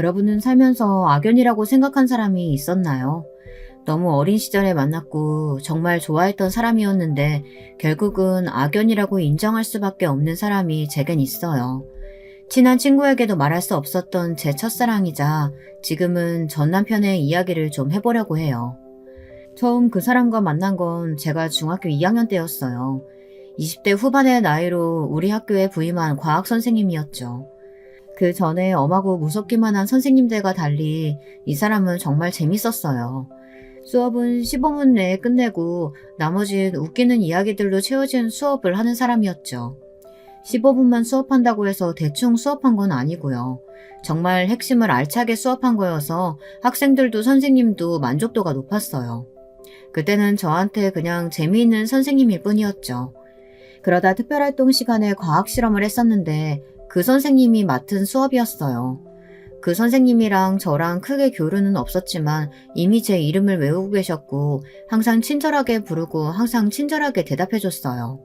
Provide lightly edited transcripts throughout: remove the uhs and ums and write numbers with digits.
여러분은 살면서 악연이라고 생각한 사람이 있었나요? 너무 어린 시절에 만났고 정말 좋아했던 사람이었는데 결국은 악연이라고 인정할 수밖에 없는 사람이 제겐 있어요. 친한 친구에게도 말할 수 없었던 제 첫사랑이자 지금은 전 남편의 이야기를 좀 해보려고 해요. 처음 그 사람과 만난 건 제가 중학교 2학년 때였어요. 20대 후반의 나이로 우리 학교에 부임한 과학 선생님이었죠. 그 전에 엄하고 무섭기만 한 선생님들과 달리 이 사람은 정말 재밌었어요. 수업은 15분 내에 끝내고 나머진 웃기는 이야기들로 채워진 수업을 하는 사람이었죠. 15분만 수업한다고 해서 대충 수업한 건 아니고요. 정말 핵심을 알차게 수업한 거여서 학생들도 선생님도 만족도가 높았어요. 그때는 저한테 그냥 재미있는 선생님일 뿐이었죠. 그러다 특별활동 시간에 과학 실험을 했었는데 그 선생님이 맡은 수업이었어요. 그 선생님이랑 저랑 크게 교류는 없었지만 이미 제 이름을 외우고 계셨고 항상 친절하게 부르고 항상 친절하게 대답해줬어요.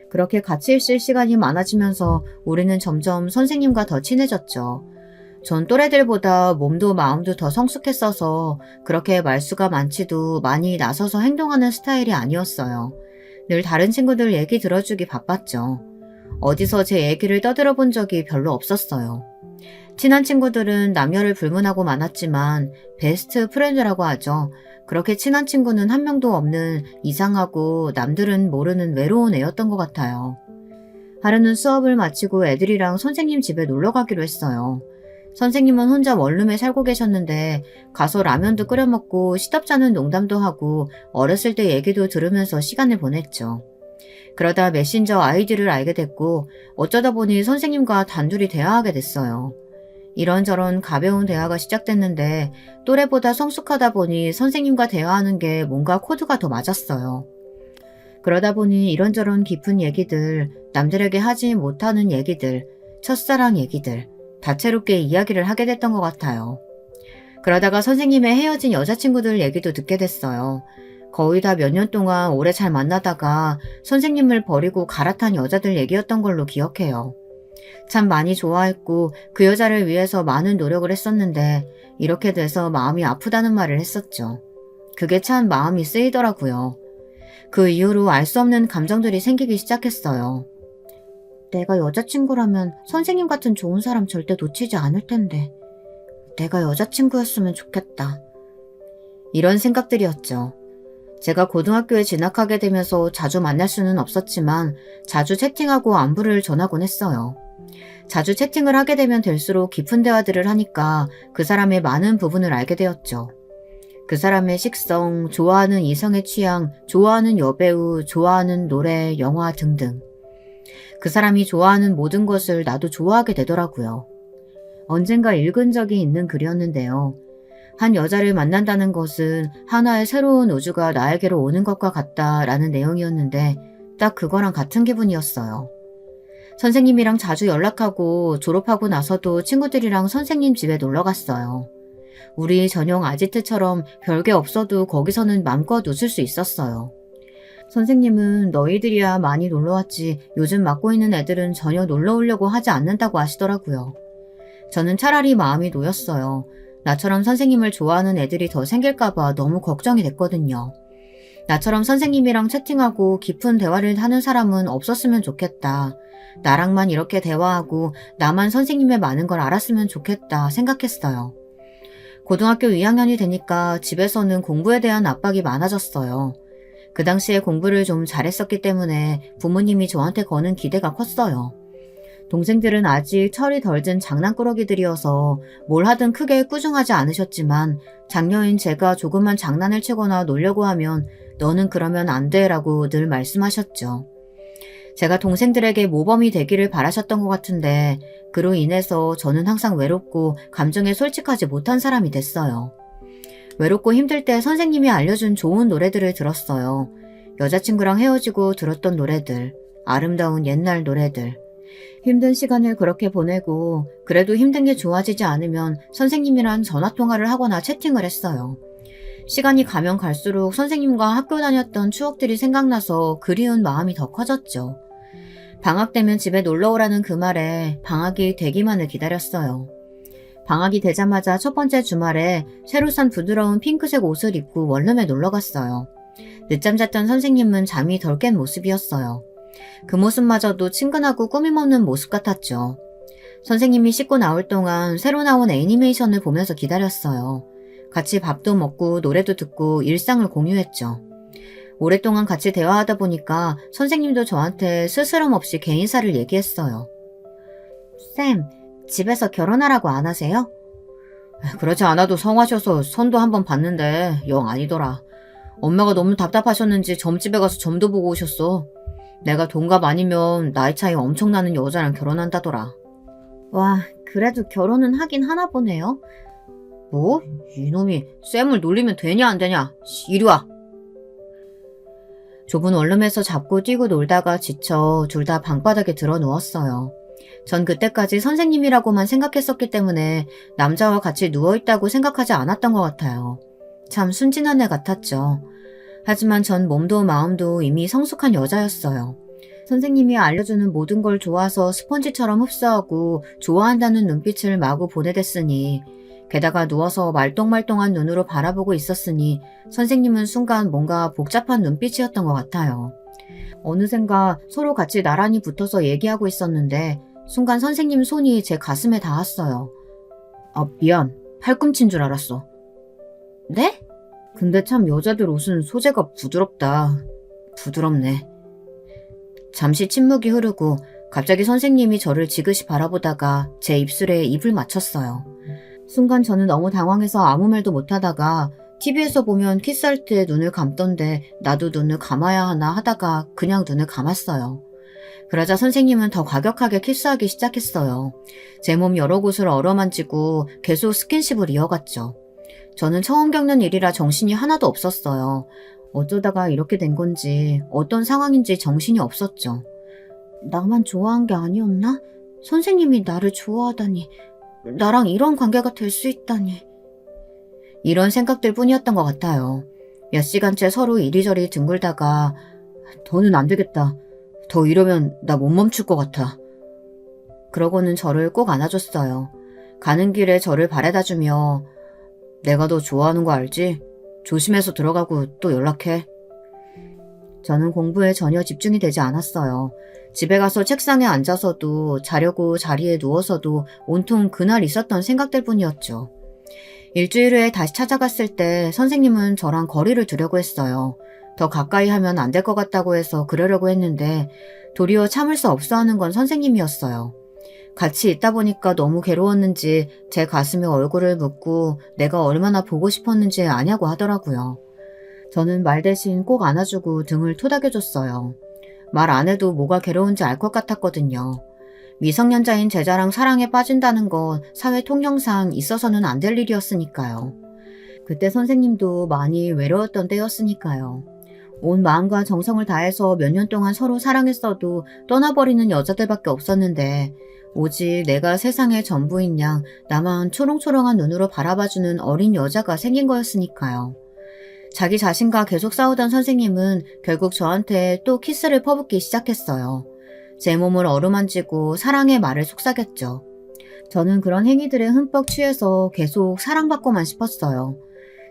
그렇게 같이 있을 시간이 많아지면서 우리는 점점 선생님과 더 친해졌죠. 전 또래들보다 몸도 마음도 더 성숙했어서 그렇게 말수가 많지도 많이 나서서 행동하는 스타일이 아니었어요. 늘 다른 친구들 얘기 들어주기 바빴죠. 어디서 제 얘기를 떠들어 본 적이 별로 없었어요. 친한 친구들은 남녀를 불문하고 많았지만 베스트 프렌드라고 하죠. 그렇게 친한 친구는 한 명도 없는 이상하고 남들은 모르는 외로운 애였던 것 같아요. 하루는 수업을 마치고 애들이랑 선생님 집에 놀러 가기로 했어요. 선생님은 혼자 원룸에 살고 계셨는데 가서 라면도 끓여 먹고 시덥잖은 농담도 하고 어렸을 때 얘기도 들으면서 시간을 보냈죠. 그러다 메신저 아이디를 알게 됐고 어쩌다 보니 선생님과 단둘이 대화하게 됐어요. 이런저런 가벼운 대화가 시작됐는데 또래보다 성숙하다 보니 선생님과 대화하는 게 뭔가 코드가 더 맞았어요. 그러다 보니 이런저런 깊은 얘기들, 남들에게 하지 못하는 얘기들, 첫사랑 얘기들, 다채롭게 이야기를 하게 됐던 것 같아요. 그러다가 선생님의 헤어진 여자친구들 얘기도 듣게 됐어요. 거의 다 몇 년 동안 오래 잘 만나다가 선생님을 버리고 갈아탄 여자들 얘기였던 걸로 기억해요. 참 많이 좋아했고 그 여자를 위해서 많은 노력을 했었는데 이렇게 돼서 마음이 아프다는 말을 했었죠. 그게 참 마음이 쓰이더라고요. 그 이후로 알 수 없는 감정들이 생기기 시작했어요. 내가 여자친구라면 선생님 같은 좋은 사람 절대 놓치지 않을 텐데. 내가 여자친구였으면 좋겠다. 이런 생각들이었죠. 제가 고등학교에 진학하게 되면서 자주 만날 수는 없었지만 자주 채팅하고 안부를 전하곤 했어요. 자주 채팅을 하게 되면 될수록 깊은 대화들을 하니까 그 사람의 많은 부분을 알게 되었죠. 그 사람의 식성, 좋아하는 이성의 취향, 좋아하는 여배우, 좋아하는 노래, 영화 등등. 그 사람이 좋아하는 모든 것을 나도 좋아하게 되더라고요. 언젠가 읽은 적이 있는 글이었는데요. 한 여자를 만난다는 것은 하나의 새로운 우주가 나에게로 오는 것과 같다라는 내용이었는데 딱 그거랑 같은 기분이었어요. 선생님이랑 자주 연락하고 졸업하고 나서도 친구들이랑 선생님 집에 놀러 갔어요. 우리 전용 아지트처럼 별게 없어도 거기서는 맘껏 웃을 수 있었어요. 선생님은 너희들이야 많이 놀러왔지 요즘 맡고 있는 애들은 전혀 놀러 오려고 하지 않는다고 하시더라고요. 저는 차라리 마음이 놓였어요. 나처럼 선생님을 좋아하는 애들이 더 생길까봐 너무 걱정이 됐거든요. 나처럼 선생님이랑 채팅하고 깊은 대화를 하는 사람은 없었으면 좋겠다. 나랑만 이렇게 대화하고 나만 선생님의 많은 걸 알았으면 좋겠다 생각했어요. 고등학교 2학년이 되니까 집에서는 공부에 대한 압박이 많아졌어요. 그 당시에 공부를 좀 잘했었기 때문에 부모님이 저한테 거는 기대가 컸어요. 동생들은 아직 철이 덜 든 장난꾸러기들이어서 뭘 하든 크게 꾸중하지 않으셨지만 장녀인 제가 조금만 장난을 치거나 놀려고 하면 너는 그러면 안 돼 라고 늘 말씀하셨죠. 제가 동생들에게 모범이 되기를 바라셨던 것 같은데 그로 인해서 저는 항상 외롭고 감정에 솔직하지 못한 사람이 됐어요. 외롭고 힘들 때 선생님이 알려준 좋은 노래들을 들었어요. 여자친구랑 헤어지고 들었던 노래들, 아름다운 옛날 노래들. 힘든 시간을 그렇게 보내고 그래도 힘든 게 좋아지지 않으면 선생님이랑 전화통화를 하거나 채팅을 했어요. 시간이 가면 갈수록 선생님과 학교 다녔던 추억들이 생각나서 그리운 마음이 더 커졌죠. 방학 되면 집에 놀러 오라는 그 말에 방학이 되기만을 기다렸어요. 방학이 되자마자 첫 번째 주말에 새로 산 부드러운 핑크색 옷을 입고 원룸에 놀러 갔어요. 늦잠 잤던 선생님은 잠이 덜 깬 모습이었어요. 그 모습마저도 친근하고 꾸밈없는 모습 같았죠. 선생님이 씻고 나올 동안 새로 나온 애니메이션을 보면서 기다렸어요. 같이 밥도 먹고 노래도 듣고 일상을 공유했죠. 오랫동안 같이 대화하다 보니까 선생님도 저한테 스스럼 없이 개인사를 얘기했어요. 쌤, 집에서 결혼하라고 안 하세요? 그렇지 않아도 성하셔서 선도 한번 봤는데 영 아니더라. 엄마가 너무 답답하셨는지 점집에 가서 점도 보고 오셨어. 내가 동갑 아니면 나이 차이 엄청나는 여자랑 결혼한다더라. 와, 그래도 결혼은 하긴 하나 보네요. 뭐? 이놈이 쌤을 놀리면 되냐 안 되냐? 이리 와. 좁은 원룸에서 잡고 뛰고 놀다가 지쳐 둘 다 방바닥에 들어 누웠어요. 전 그때까지 선생님이라고만 생각했었기 때문에 남자와 같이 누워있다고 생각하지 않았던 것 같아요. 참 순진한 애 같았죠. 하지만 전 몸도 마음도 이미 성숙한 여자였어요. 선생님이 알려주는 모든 걸 좋아서 스펀지처럼 흡수하고 좋아한다는 눈빛을 마구 보내댔으니, 게다가 누워서 말똥말똥한 눈으로 바라보고 있었으니 선생님은 순간 뭔가 복잡한 눈빛이었던 것 같아요. 어느샌가 서로 같이 나란히 붙어서 얘기하고 있었는데 순간 선생님 손이 제 가슴에 닿았어요. 아, 미안. 팔꿈치인 줄 알았어. 네? 근데 참 여자들 옷은 소재가 부드럽다. 부드럽네. 잠시 침묵이 흐르고 갑자기 선생님이 저를 지그시 바라보다가 제 입술에 입을 맞췄어요. 순간 저는 너무 당황해서 아무 말도 못하다가 TV에서 보면 키스할 때 눈을 감던데 나도 눈을 감아야 하나 하다가 그냥 눈을 감았어요. 그러자 선생님은 더 과격하게 키스하기 시작했어요. 제 몸 여러 곳을 어루만지고 계속 스킨십을 이어갔죠. 저는 처음 겪는 일이라 정신이 하나도 없었어요. 어쩌다가 이렇게 된 건지 어떤 상황인지 정신이 없었죠. 나만 좋아한 게 아니었나? 선생님이 나를 좋아하다니, 나랑 이런 관계가 될 수 있다니. 이런 생각들 뿐이었던 것 같아요. 몇 시간째 서로 이리저리 뒹굴다가 더는 안 되겠다. 더 이러면 나 못 멈출 것 같아. 그러고는 저를 꼭 안아줬어요. 가는 길에 저를 바래다주며 내가 너 좋아하는 거 알지? 조심해서 들어가고 또 연락해. 저는 공부에 전혀 집중이 되지 않았어요. 집에 가서 책상에 앉아서도 자려고 자리에 누워서도 온통 그날 있었던 생각들 뿐이었죠. 일주일 후에 다시 찾아갔을 때 선생님은 저랑 거리를 두려고 했어요. 더 가까이 하면 안 될 것 같다고 해서 그러려고 했는데 도리어 참을 수 없어 하는 건 선생님이었어요. 같이 있다 보니까 너무 괴로웠는지 제 가슴에 얼굴을 묻고 내가 얼마나 보고 싶었는지 아냐고 하더라고요. 저는 말 대신 꼭 안아주고 등을 토닥여줬어요. 말 안 해도 뭐가 괴로운지 알 것 같았거든요. 미성년자인 제자랑 사랑에 빠진다는 건 사회 통념상 있어서는 안 될 일이었으니까요. 그때 선생님도 많이 외로웠던 때였으니까요. 온 마음과 정성을 다해서 몇 년 동안 서로 사랑했어도 떠나버리는 여자들밖에 없었는데 오직 내가 세상의 전부인 양 나만 초롱초롱한 눈으로 바라봐주는 어린 여자가 생긴 거였으니까요. 자기 자신과 계속 싸우던 선생님은 결국 저한테 또 키스를 퍼붓기 시작했어요. 제 몸을 어루만지고 사랑의 말을 속삭였죠. 저는 그런 행위들에 흠뻑 취해서 계속 사랑받고만 싶었어요.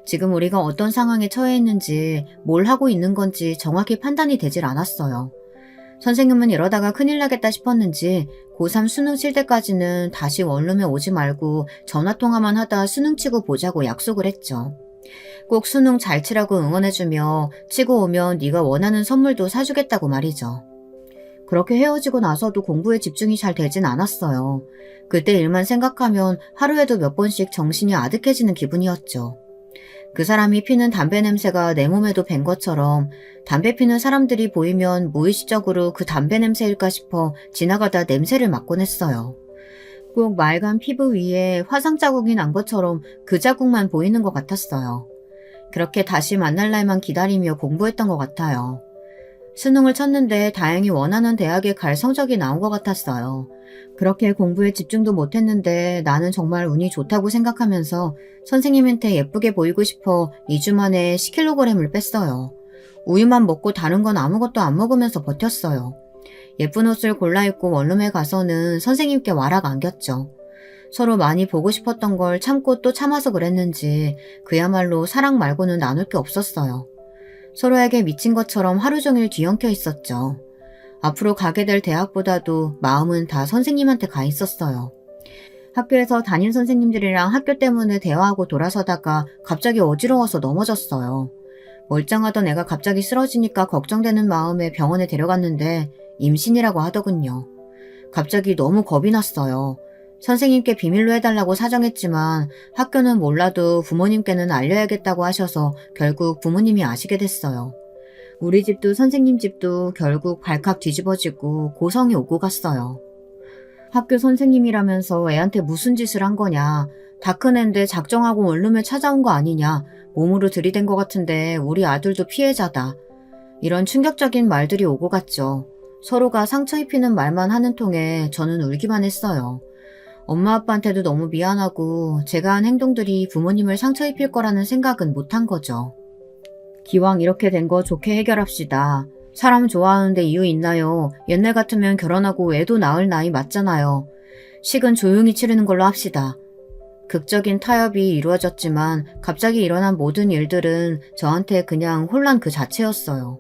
지금 우리가 어떤 상황에 처해 있는지 뭘 하고 있는 건지 정확히 판단이 되질 않았어요. 선생님은 이러다가 큰일 나겠다 싶었는지 고3 수능 칠 때까지는 다시 원룸에 오지 말고 전화통화만 하다 수능 치고 보자고 약속을 했죠. 꼭 수능 잘 치라고 응원해주며 치고 오면 네가 원하는 선물도 사주겠다고 말이죠. 그렇게 헤어지고 나서도 공부에 집중이 잘 되진 않았어요. 그때 일만 생각하면 하루에도 몇 번씩 정신이 아득해지는 기분이었죠. 그 사람이 피는 담배 냄새가 내 몸에도 밴 것처럼 담배 피는 사람들이 보이면 무의식적으로 그 담배 냄새일까 싶어 지나가다 냄새를 맡곤 했어요. 꼭 맑은 피부 위에 화상 자국이 난 것처럼 그 자국만 보이는 것 같았어요. 그렇게 다시 만날 날만 기다리며 공부했던 것 같아요. 수능을 쳤는데 다행히 원하는 대학에 갈 성적이 나온 것 같았어요. 그렇게 공부에 집중도 못했는데 나는 정말 운이 좋다고 생각하면서 선생님한테 예쁘게 보이고 싶어 2주 만에 10kg을 뺐어요. 우유만 먹고 다른 건 아무것도 안 먹으면서 버텼어요. 예쁜 옷을 골라 입고 원룸에 가서는 선생님께 와락 안겼죠. 서로 많이 보고 싶었던 걸 참고 또 참아서 그랬는지 그야말로 사랑 말고는 나눌 게 없었어요. 서로에게 미친 것처럼 하루 종일 뒤엉켜 있었죠. 앞으로 가게 될 대학보다도 마음은 다 선생님한테 가 있었어요. 학교에서 담임 선생님들이랑 학교 때문에 대화하고 돌아서다가 갑자기 어지러워서 넘어졌어요. 멀쩡하던 애가 갑자기 쓰러지니까 걱정되는 마음에 병원에 데려갔는데 임신이라고 하더군요. 갑자기 너무 겁이 났어요. 선생님께 비밀로 해달라고 사정했지만 학교는 몰라도 부모님께는 알려야겠다고 하셔서 결국 부모님이 아시게 됐어요. 우리 집도 선생님 집도 결국 발칵 뒤집어지고 고성이 오고 갔어요. 학교 선생님이라면서 애한테 무슨 짓을 한 거냐. 다 큰 앤데 작정하고 원룸에 찾아온 거 아니냐. 몸으로 들이댄 것 같은데 우리 아들도 피해자다. 이런 충격적인 말들이 오고 갔죠. 서로가 상처 입히는 말만 하는 통에 저는 울기만 했어요. 엄마 아빠한테도 너무 미안하고 제가 한 행동들이 부모님을 상처 입힐 거라는 생각은 못한 거죠. 기왕 이렇게 된 거 좋게 해결합시다. 사람 좋아하는데 이유 있나요? 옛날 같으면 결혼하고 애도 낳을 나이 맞잖아요. 식은 조용히 치르는 걸로 합시다. 극적인 타협이 이루어졌지만 갑자기 일어난 모든 일들은 저한테 그냥 혼란 그 자체였어요.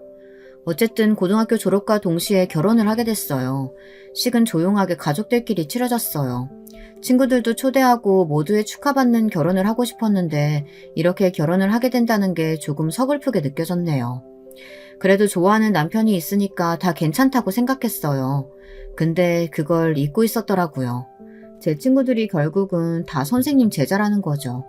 어쨌든 고등학교 졸업과 동시에 결혼을 하게 됐어요. 식은 조용하게 가족들끼리 치러졌어요. 친구들도 초대하고 모두의 축하받는 결혼을 하고 싶었는데 이렇게 결혼을 하게 된다는 게 조금 서글프게 느껴졌네요. 그래도 좋아하는 남편이 있으니까 다 괜찮다고 생각했어요. 근데 그걸 잊고 있었더라고요. 제 친구들이 결국은 다 선생님 제자라는 거죠.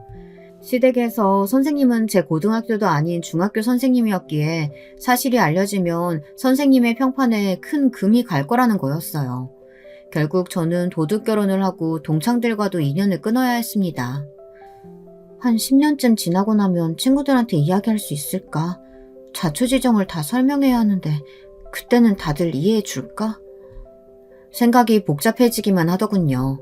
시댁에서 선생님은 제 고등학교도 아닌 중학교 선생님이었기에 사실이 알려지면 선생님의 평판에 큰 금이 갈 거라는 거였어요. 결국 저는 도둑 결혼을 하고 동창들과도 인연을 끊어야 했습니다. 한 10년쯤 지나고 나면 친구들한테 이야기할 수 있을까? 자초지종을 다 설명해야 하는데 그때는 다들 이해해 줄까? 생각이 복잡해지기만 하더군요.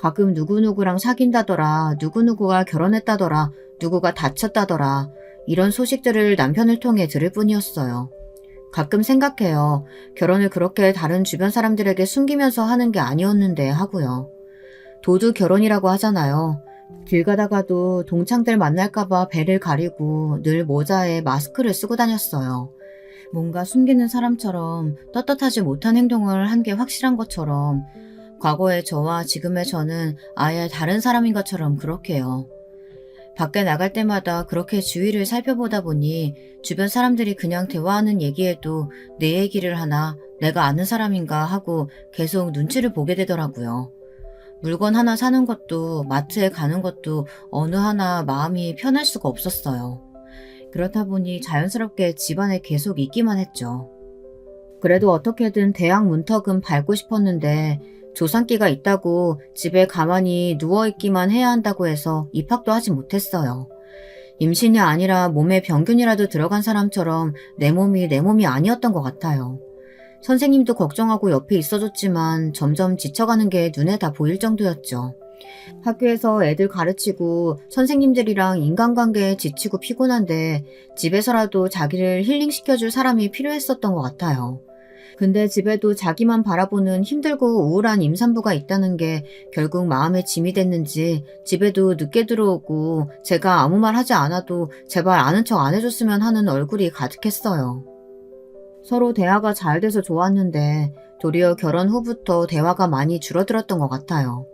가끔 누구누구랑 사귄다더라, 누구누구가 결혼했다더라, 누구가 다쳤다더라 이런 소식들을 남편을 통해 들을 뿐이었어요. 가끔 생각해요. 결혼을 그렇게 다른 주변 사람들에게 숨기면서 하는 게 아니었는데 하고요. 도두 결혼이라고 하잖아요. 길 가다가도 동창들 만날까봐 배를 가리고 늘 모자에 마스크를 쓰고 다녔어요. 뭔가 숨기는 사람처럼 떳떳하지 못한 행동을 한 게 확실한 것처럼 과거의 저와 지금의 저는 아예 다른 사람인 것처럼 그렇게요. 밖에 나갈 때마다 그렇게 주위를 살펴보다 보니 주변 사람들이 그냥 대화하는 얘기에도 내 얘기를 하나 내가 아는 사람인가 하고 계속 눈치를 보게 되더라고요. 물건 하나 사는 것도 마트에 가는 것도 어느 하나 마음이 편할 수가 없었어요. 그렇다 보니 자연스럽게 집안에 계속 있기만 했죠. 그래도 어떻게든 대학 문턱은 밟고 싶었는데 조산기가 있다고 집에 가만히 누워있기만 해야 한다고 해서 입학도 하지 못했어요. 임신이 아니라 몸에 병균이라도 들어간 사람처럼 내 몸이 아니었던 것 같아요. 선생님도 걱정하고 옆에 있어줬지만 점점 지쳐가는 게 눈에 다 보일 정도였죠. 학교에서 애들 가르치고 선생님들이랑 인간관계에 지치고 피곤한데 집에서라도 자기를 힐링시켜줄 사람이 필요했었던 것 같아요. 근데 집에도 자기만 바라보는 힘들고 우울한 임산부가 있다는 게 결국 마음에 짐이 됐는지 집에도 늦게 들어오고 제가 아무 말 하지 않아도 제발 아는 척 안 해줬으면 하는 얼굴이 가득했어요. 서로 대화가 잘 돼서 좋았는데 도리어 결혼 후부터 대화가 많이 줄어들었던 것 같아요.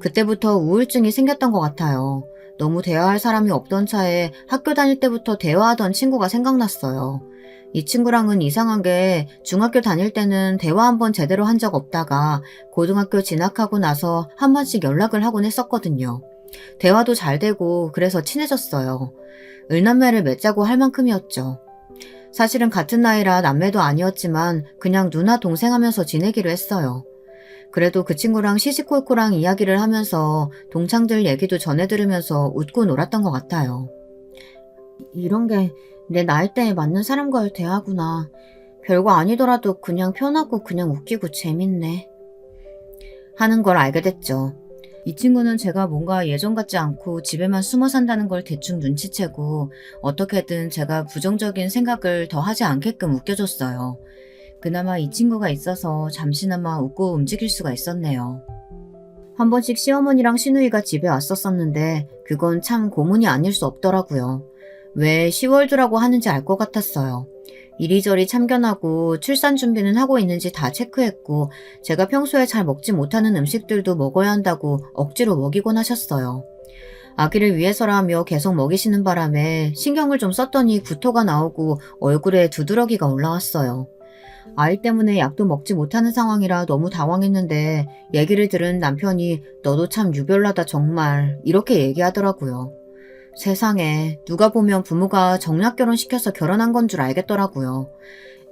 그때부터 우울증이 생겼던 것 같아요. 너무 대화할 사람이 없던 차에 학교 다닐 때부터 대화하던 친구가 생각났어요. 이 친구랑은 이상한 게 중학교 다닐 때는 대화 한번 제대로 한 적 없다가 고등학교 진학하고 나서 한 번씩 연락을 하곤 했었거든요. 대화도 잘 되고 그래서 친해졌어요. 을남매를 맺자고 할 만큼이었죠. 사실은 같은 나이라 남매도 아니었지만 그냥 누나 동생 하면서 지내기로 했어요. 그래도 그 친구랑 시시콜콜한 이야기를 하면서 동창들 얘기도 전해 들으면서 웃고 놀았던 것 같아요. 이런 게 내 나이대에 맞는 사람과의 대화구나. 별거 아니더라도 그냥 편하고 그냥 웃기고 재밌네. 하는 걸 알게 됐죠. 이 친구는 제가 뭔가 예전 같지 않고 집에만 숨어 산다는 걸 대충 눈치채고 어떻게든 제가 부정적인 생각을 더 하지 않게끔 웃겨줬어요. 그나마 이 친구가 있어서 잠시나마 웃고 움직일 수가 있었네요. 한 번씩 시어머니랑 시누이가 집에 왔었었는데 그건 참 고문이 아닐 수 없더라고요. 왜 시월드라고 하는지 알 것 같았어요. 이리저리 참견하고 출산 준비는 하고 있는지 다 체크했고 제가 평소에 잘 먹지 못하는 음식들도 먹어야 한다고 억지로 먹이곤 하셨어요. 아기를 위해서라며 계속 먹이시는 바람에 신경을 좀 썼더니 구토가 나오고 얼굴에 두드러기가 올라왔어요. 아이 때문에 약도 먹지 못하는 상황이라 너무 당황했는데 얘기를 들은 남편이 너도 참 유별나다 정말 이렇게 얘기하더라고요. 세상에 누가 보면 부모가 정략결혼 시켜서 결혼한 건 줄 알겠더라고요.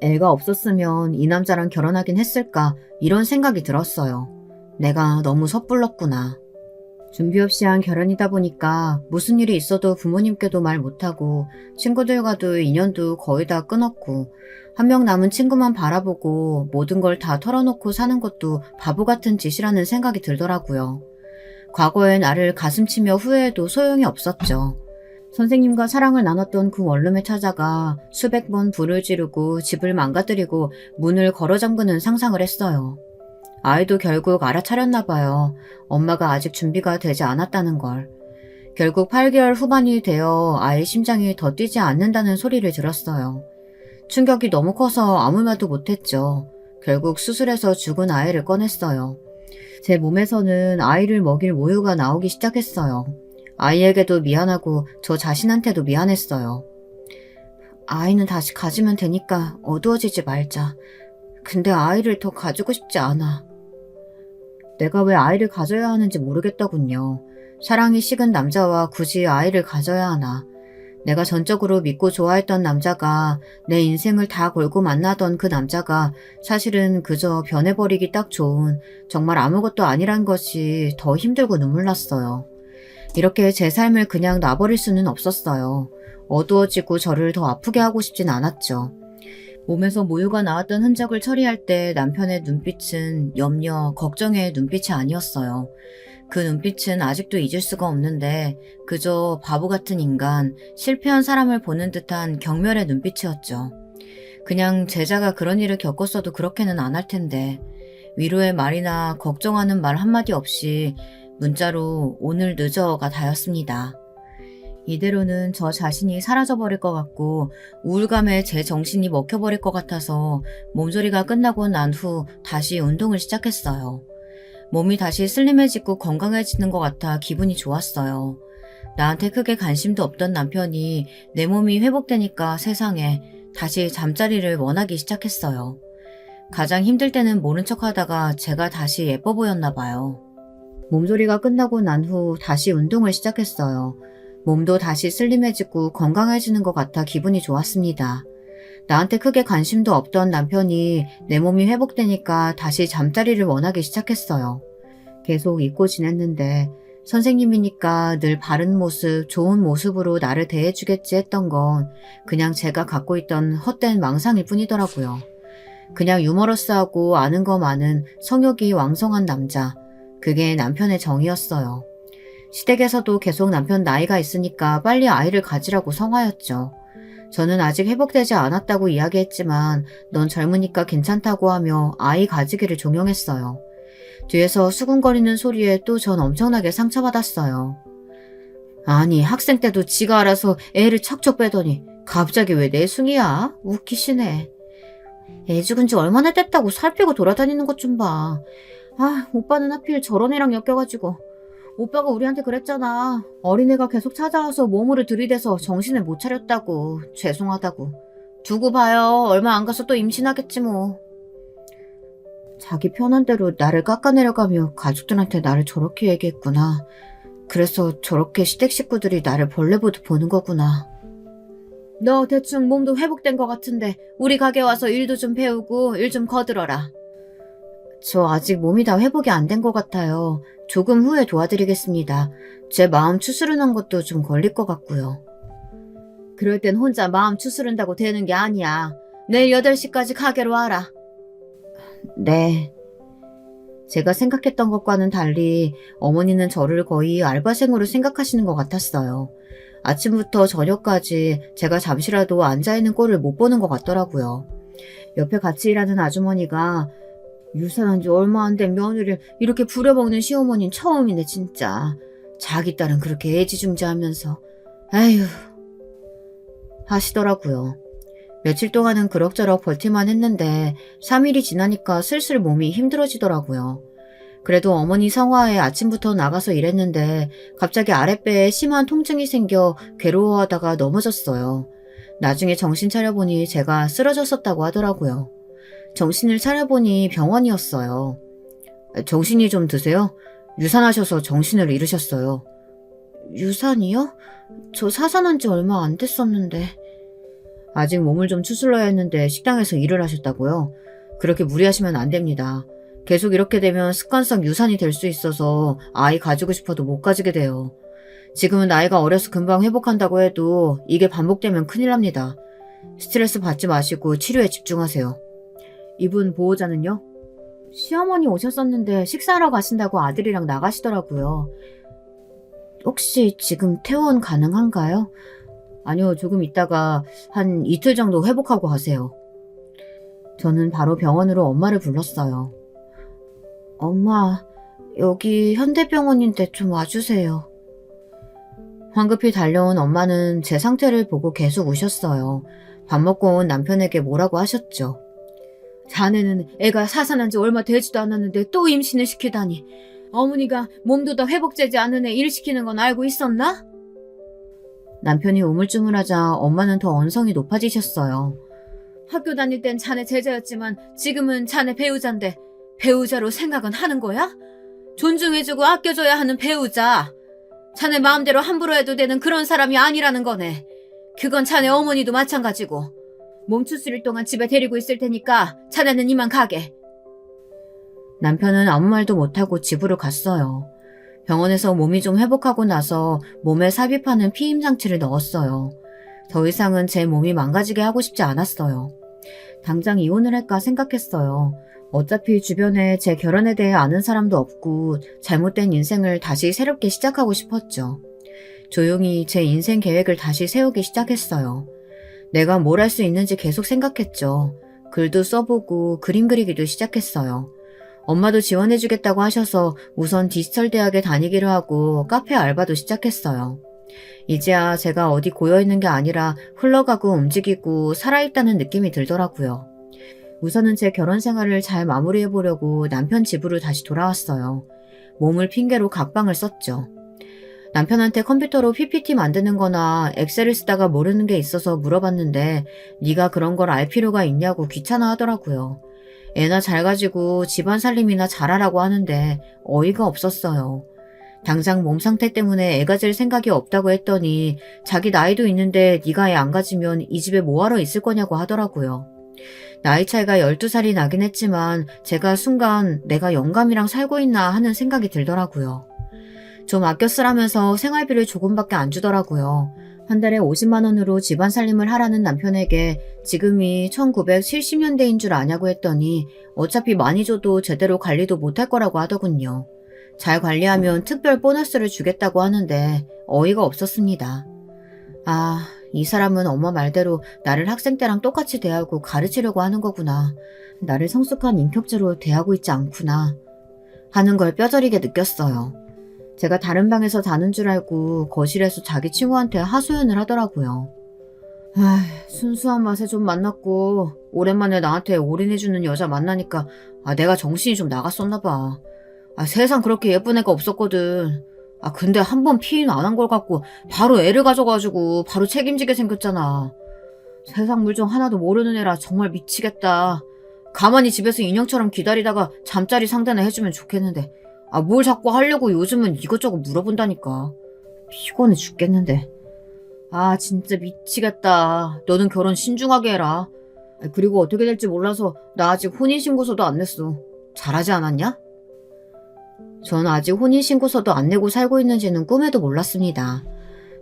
애가 없었으면 이 남자랑 결혼하긴 했을까 이런 생각이 들었어요. 내가 너무 섣불렀구나. 준비 없이 한 결혼이다 보니까 무슨 일이 있어도 부모님께도 말 못하고 친구들과도 인연도 거의 다 끊었고 한 명 남은 친구만 바라보고 모든 걸 다 털어놓고 사는 것도 바보 같은 짓이라는 생각이 들더라고요. 과거의 나를 가슴치며 후회해도 소용이 없었죠. 선생님과 사랑을 나눴던 그 원룸에 찾아가 수백 번 불을 지르고 집을 망가뜨리고 문을 걸어 잠그는 상상을 했어요. 아이도 결국 알아차렸나 봐요. 엄마가 아직 준비가 되지 않았다는 걸. 결국 8개월 후반이 되어 아이의 심장이 더 뛰지 않는다는 소리를 들었어요. 충격이 너무 커서 아무 말도 못했죠. 결국 수술해서 죽은 아이를 꺼냈어요. 제 몸에서는 아이를 먹일 모유가 나오기 시작했어요. 아이에게도 미안하고 저 자신한테도 미안했어요. 아이는 다시 가지면 되니까 어두워지지 말자. 근데 아이를 더 가지고 싶지 않아. 내가 왜 아이를 가져야 하는지 모르겠더군요. 사랑이 식은 남자와 굳이 아이를 가져야 하나. 내가 전적으로 믿고 좋아했던 남자가 내 인생을 다 걸고 만나던 그 남자가 사실은 그저 변해버리기 딱 좋은 정말 아무것도 아니란 것이 더 힘들고 눈물 났어요. 이렇게 제 삶을 그냥 놔버릴 수는 없었어요. 어두워지고 저를 더 아프게 하고 싶진 않았죠. 몸에서 모유가 나왔던 흔적을 처리할 때 남편의 눈빛은 염려, 걱정의 눈빛이 아니었어요. 그 눈빛은 아직도 잊을 수가 없는데 그저 바보 같은 인간, 실패한 사람을 보는 듯한 경멸의 눈빛이었죠. 그냥 제자가 그런 일을 겪었어도 그렇게는 안 할 텐데 위로의 말이나 걱정하는 말 한마디 없이 문자로 오늘 늦어가 다였습니다. 이대로는 저 자신이 사라져버릴 것 같고 우울감에 제 정신이 먹혀버릴 것 같아서 몸조리가 끝나고 난 후 다시 운동을 시작했어요. 몸이 다시 슬림해지고 건강해지는 것 같아 기분이 좋았어요. 나한테 크게 관심도 없던 남편이 내 몸이 회복되니까 세상에 다시 잠자리를 원하기 시작했어요. 가장 힘들 때는 모른 척하다가 제가 다시 예뻐 보였나 봐요. 몸조리가 끝나고 난 후 다시 운동을 시작했어요. 몸도 다시 슬림해지고 건강해지는 것 같아 기분이 좋았습니다. 나한테 크게 관심도 없던 남편이 내 몸이 회복되니까 다시 잠자리를 원하기 시작했어요. 계속 잊고 지냈는데 선생님이니까 늘 바른 모습, 좋은 모습으로 나를 대해주겠지 했던 건 그냥 제가 갖고 있던 헛된 망상일 뿐이더라고요. 그냥 유머러스하고 아는 거 많은 성욕이 왕성한 남자, 그게 남편의 정이었어요. 시댁에서도 계속 남편 나이가 있으니까 빨리 아이를 가지라고 성화였죠. 저는 아직 회복되지 않았다고 이야기했지만 넌 젊으니까 괜찮다고 하며 아이 가지기를 종용했어요. 뒤에서 수군거리는 소리에 또 전 엄청나게 상처받았어요. 아니 학생 때도 지가 알아서 애를 척척 빼더니 갑자기 왜 내 숭이야? 웃기시네. 애 죽은 지 얼마나 됐다고 살 빼고 돌아다니는 것 좀 봐. 아, 오빠는 하필 저런 애랑 엮여가지고. 오빠가 우리한테 그랬잖아. 어린애가 계속 찾아와서 몸으로 들이대서 정신을 못 차렸다고. 죄송하다고. 두고 봐요. 얼마 안 가서 또 임신하겠지 뭐. 자기 편한 대로 나를 깎아내려가며 가족들한테 나를 저렇게 얘기했구나. 그래서 저렇게 시댁 식구들이 나를 벌레 보듯 보는 거구나. 너 대충 몸도 회복된 것 같은데 우리 가게 와서 일도 좀 배우고 일 좀 거들어라. 저 아직 몸이 다 회복이 안 된 것 같아요. 조금 후에 도와드리겠습니다. 제 마음 추스르는 것도 좀 걸릴 것 같고요. 그럴 땐 혼자 마음 추스른다고 되는 게 아니야. 내일 8시까지 가게로 와라. 네. 제가 생각했던 것과는 달리 어머니는 저를 거의 알바생으로 생각하시는 것 같았어요. 아침부터 저녁까지 제가 잠시라도 앉아있는 꼴을 못 보는 것 같더라고요. 옆에 같이 일하는 아주머니가 유산한 지 얼마 안 된 며느리를 이렇게 부려먹는 시어머니는 처음이네 진짜. 자기 딸은 그렇게 애지중지하면서. 아휴 하시더라고요. 며칠 동안은 그럭저럭 버틸만 했는데 3일이 지나니까 슬슬 몸이 힘들어지더라고요. 그래도 어머니 성화에 아침부터 나가서 일했는데 갑자기 아랫배에 심한 통증이 생겨 괴로워하다가 넘어졌어요. 나중에 정신 차려보니 제가 쓰러졌었다고 하더라고요. 정신을 차려보니 병원이었어요. 정신이 좀 드세요? 유산하셔서 정신을 잃으셨어요. 유산이요? 저 사산한 지 얼마 안 됐었는데. 아직 몸을 좀 추스러야 했는데 식당에서 일을 하셨다고요? 그렇게 무리하시면 안 됩니다. 계속 이렇게 되면 습관성 유산이 될 수 있어서 아이 가지고 싶어도 못 가지게 돼요. 지금은 나이가 어려서 금방 회복한다고 해도 이게 반복되면 큰일 납니다. 스트레스 받지 마시고 치료에 집중하세요. 이분 보호자는요? 시어머니 오셨었는데 식사하러 가신다고 아들이랑 나가시더라고요. 혹시 지금 퇴원 가능한가요? 아니요, 조금 있다가 한 이틀 정도 회복하고 가세요. 저는 바로 병원으로 엄마를 불렀어요. 엄마, 여기 현대병원인데 좀 와주세요. 황급히 달려온 엄마는 제 상태를 보고 계속 우셨어요. 밥 먹고 온 남편에게 뭐라고 하셨죠. 자네는 애가 사산한 지 얼마 되지도 않았는데 또 임신을 시키다니. 어머니가 몸도 다 회복되지 않은 애 일 시키는 건 알고 있었나? 남편이 우물쭈물하자 엄마는 더 언성이 높아지셨어요. 학교 다닐 땐 자네 제자였지만 지금은 자네 배우자인데 배우자로 생각은 하는 거야? 존중해주고 아껴줘야 하는 배우자. 자네 마음대로 함부로 해도 되는 그런 사람이 아니라는 거네. 그건 자네 어머니도 마찬가지고. 몸 추스릴 동안 집에 데리고 있을 테니까 자네는 이만 가게. 남편은 아무 말도 못하고 집으로 갔어요. 병원에서 몸이 좀 회복하고 나서 몸에 삽입하는 피임 장치를 넣었어요. 더 이상은 제 몸이 망가지게 하고 싶지 않았어요. 당장 이혼을 할까 생각했어요. 어차피 주변에 제 결혼에 대해 아는 사람도 없고 잘못된 인생을 다시 새롭게 시작하고 싶었죠. 조용히 제 인생 계획을 다시 세우기 시작했어요. 내가 뭘 할 수 있는지 계속 생각했죠. 글도 써보고 그림 그리기도 시작했어요. 엄마도 지원해주겠다고 하셔서 우선 디지털 대학에 다니기로 하고 카페 알바도 시작했어요. 이제야 제가 어디 고여있는 게 아니라 흘러가고 움직이고 살아있다는 느낌이 들더라고요. 우선은 제 결혼 생활을 잘 마무리해보려고 남편 집으로 다시 돌아왔어요. 몸을 핑계로 각방을 썼죠. 남편한테 컴퓨터로 PPT 만드는 거나 엑셀을 쓰다가 모르는 게 있어서 물어봤는데 네가 그런 걸 알 필요가 있냐고 귀찮아 하더라고요. 애나 잘 가지고 집안 살림이나 잘하라고 하는데 어이가 없었어요. 당장 몸 상태 때문에 애 가질 생각이 없다고 했더니 자기 나이도 있는데 네가 애 안 가지면 이 집에 뭐하러 있을 거냐고 하더라고요. 나이 차이가 12살이 나긴 했지만 제가 순간 내가 영감이랑 살고 있나 하는 생각이 들더라고요. 좀 아껴 쓰라면서 생활비를 조금밖에 안 주더라고요. 한 달에 50만 원으로 집안 살림을 하라는 남편에게 지금이 1970년대인 줄 아냐고 했더니 어차피 많이 줘도 제대로 관리도 못할 거라고 하더군요. 잘 관리하면 특별 보너스를 주겠다고 하는데 어이가 없었습니다. 아, 이 사람은 엄마 말대로 나를 학생 때랑 똑같이 대하고 가르치려고 하는 거구나. 나를 성숙한 인격체로 대하고 있지 않구나 하는 걸 뼈저리게 느꼈어요. 제가 다른 방에서 자는 줄 알고 거실에서 자기 친구한테 하소연을 하더라고요. 순수한 맛에 좀 만났고 오랜만에 나한테 올인해주는 여자 만나니까 내가 정신이 좀 나갔었나 봐. 세상 그렇게 예쁜 애가 없었거든. 근데 한 번 피임 안 한 걸 갖고 바로 애를 가져가지고 바로 책임지게 생겼잖아. 세상 물정 하나도 모르는 애라 정말 미치겠다. 가만히 집에서 인형처럼 기다리다가 잠자리 상대나 해주면 좋겠는데 뭘 자꾸 하려고 요즘은 이것저것 물어본다니까. 피곤해 죽겠는데. 진짜 미치겠다. 너는 결혼 신중하게 해라. 그리고 어떻게 될지 몰라서 나 아직 혼인신고서도 안 냈어. 잘하지 않았냐? 전 아직 혼인신고서도 안 내고 살고 있는지는 꿈에도 몰랐습니다.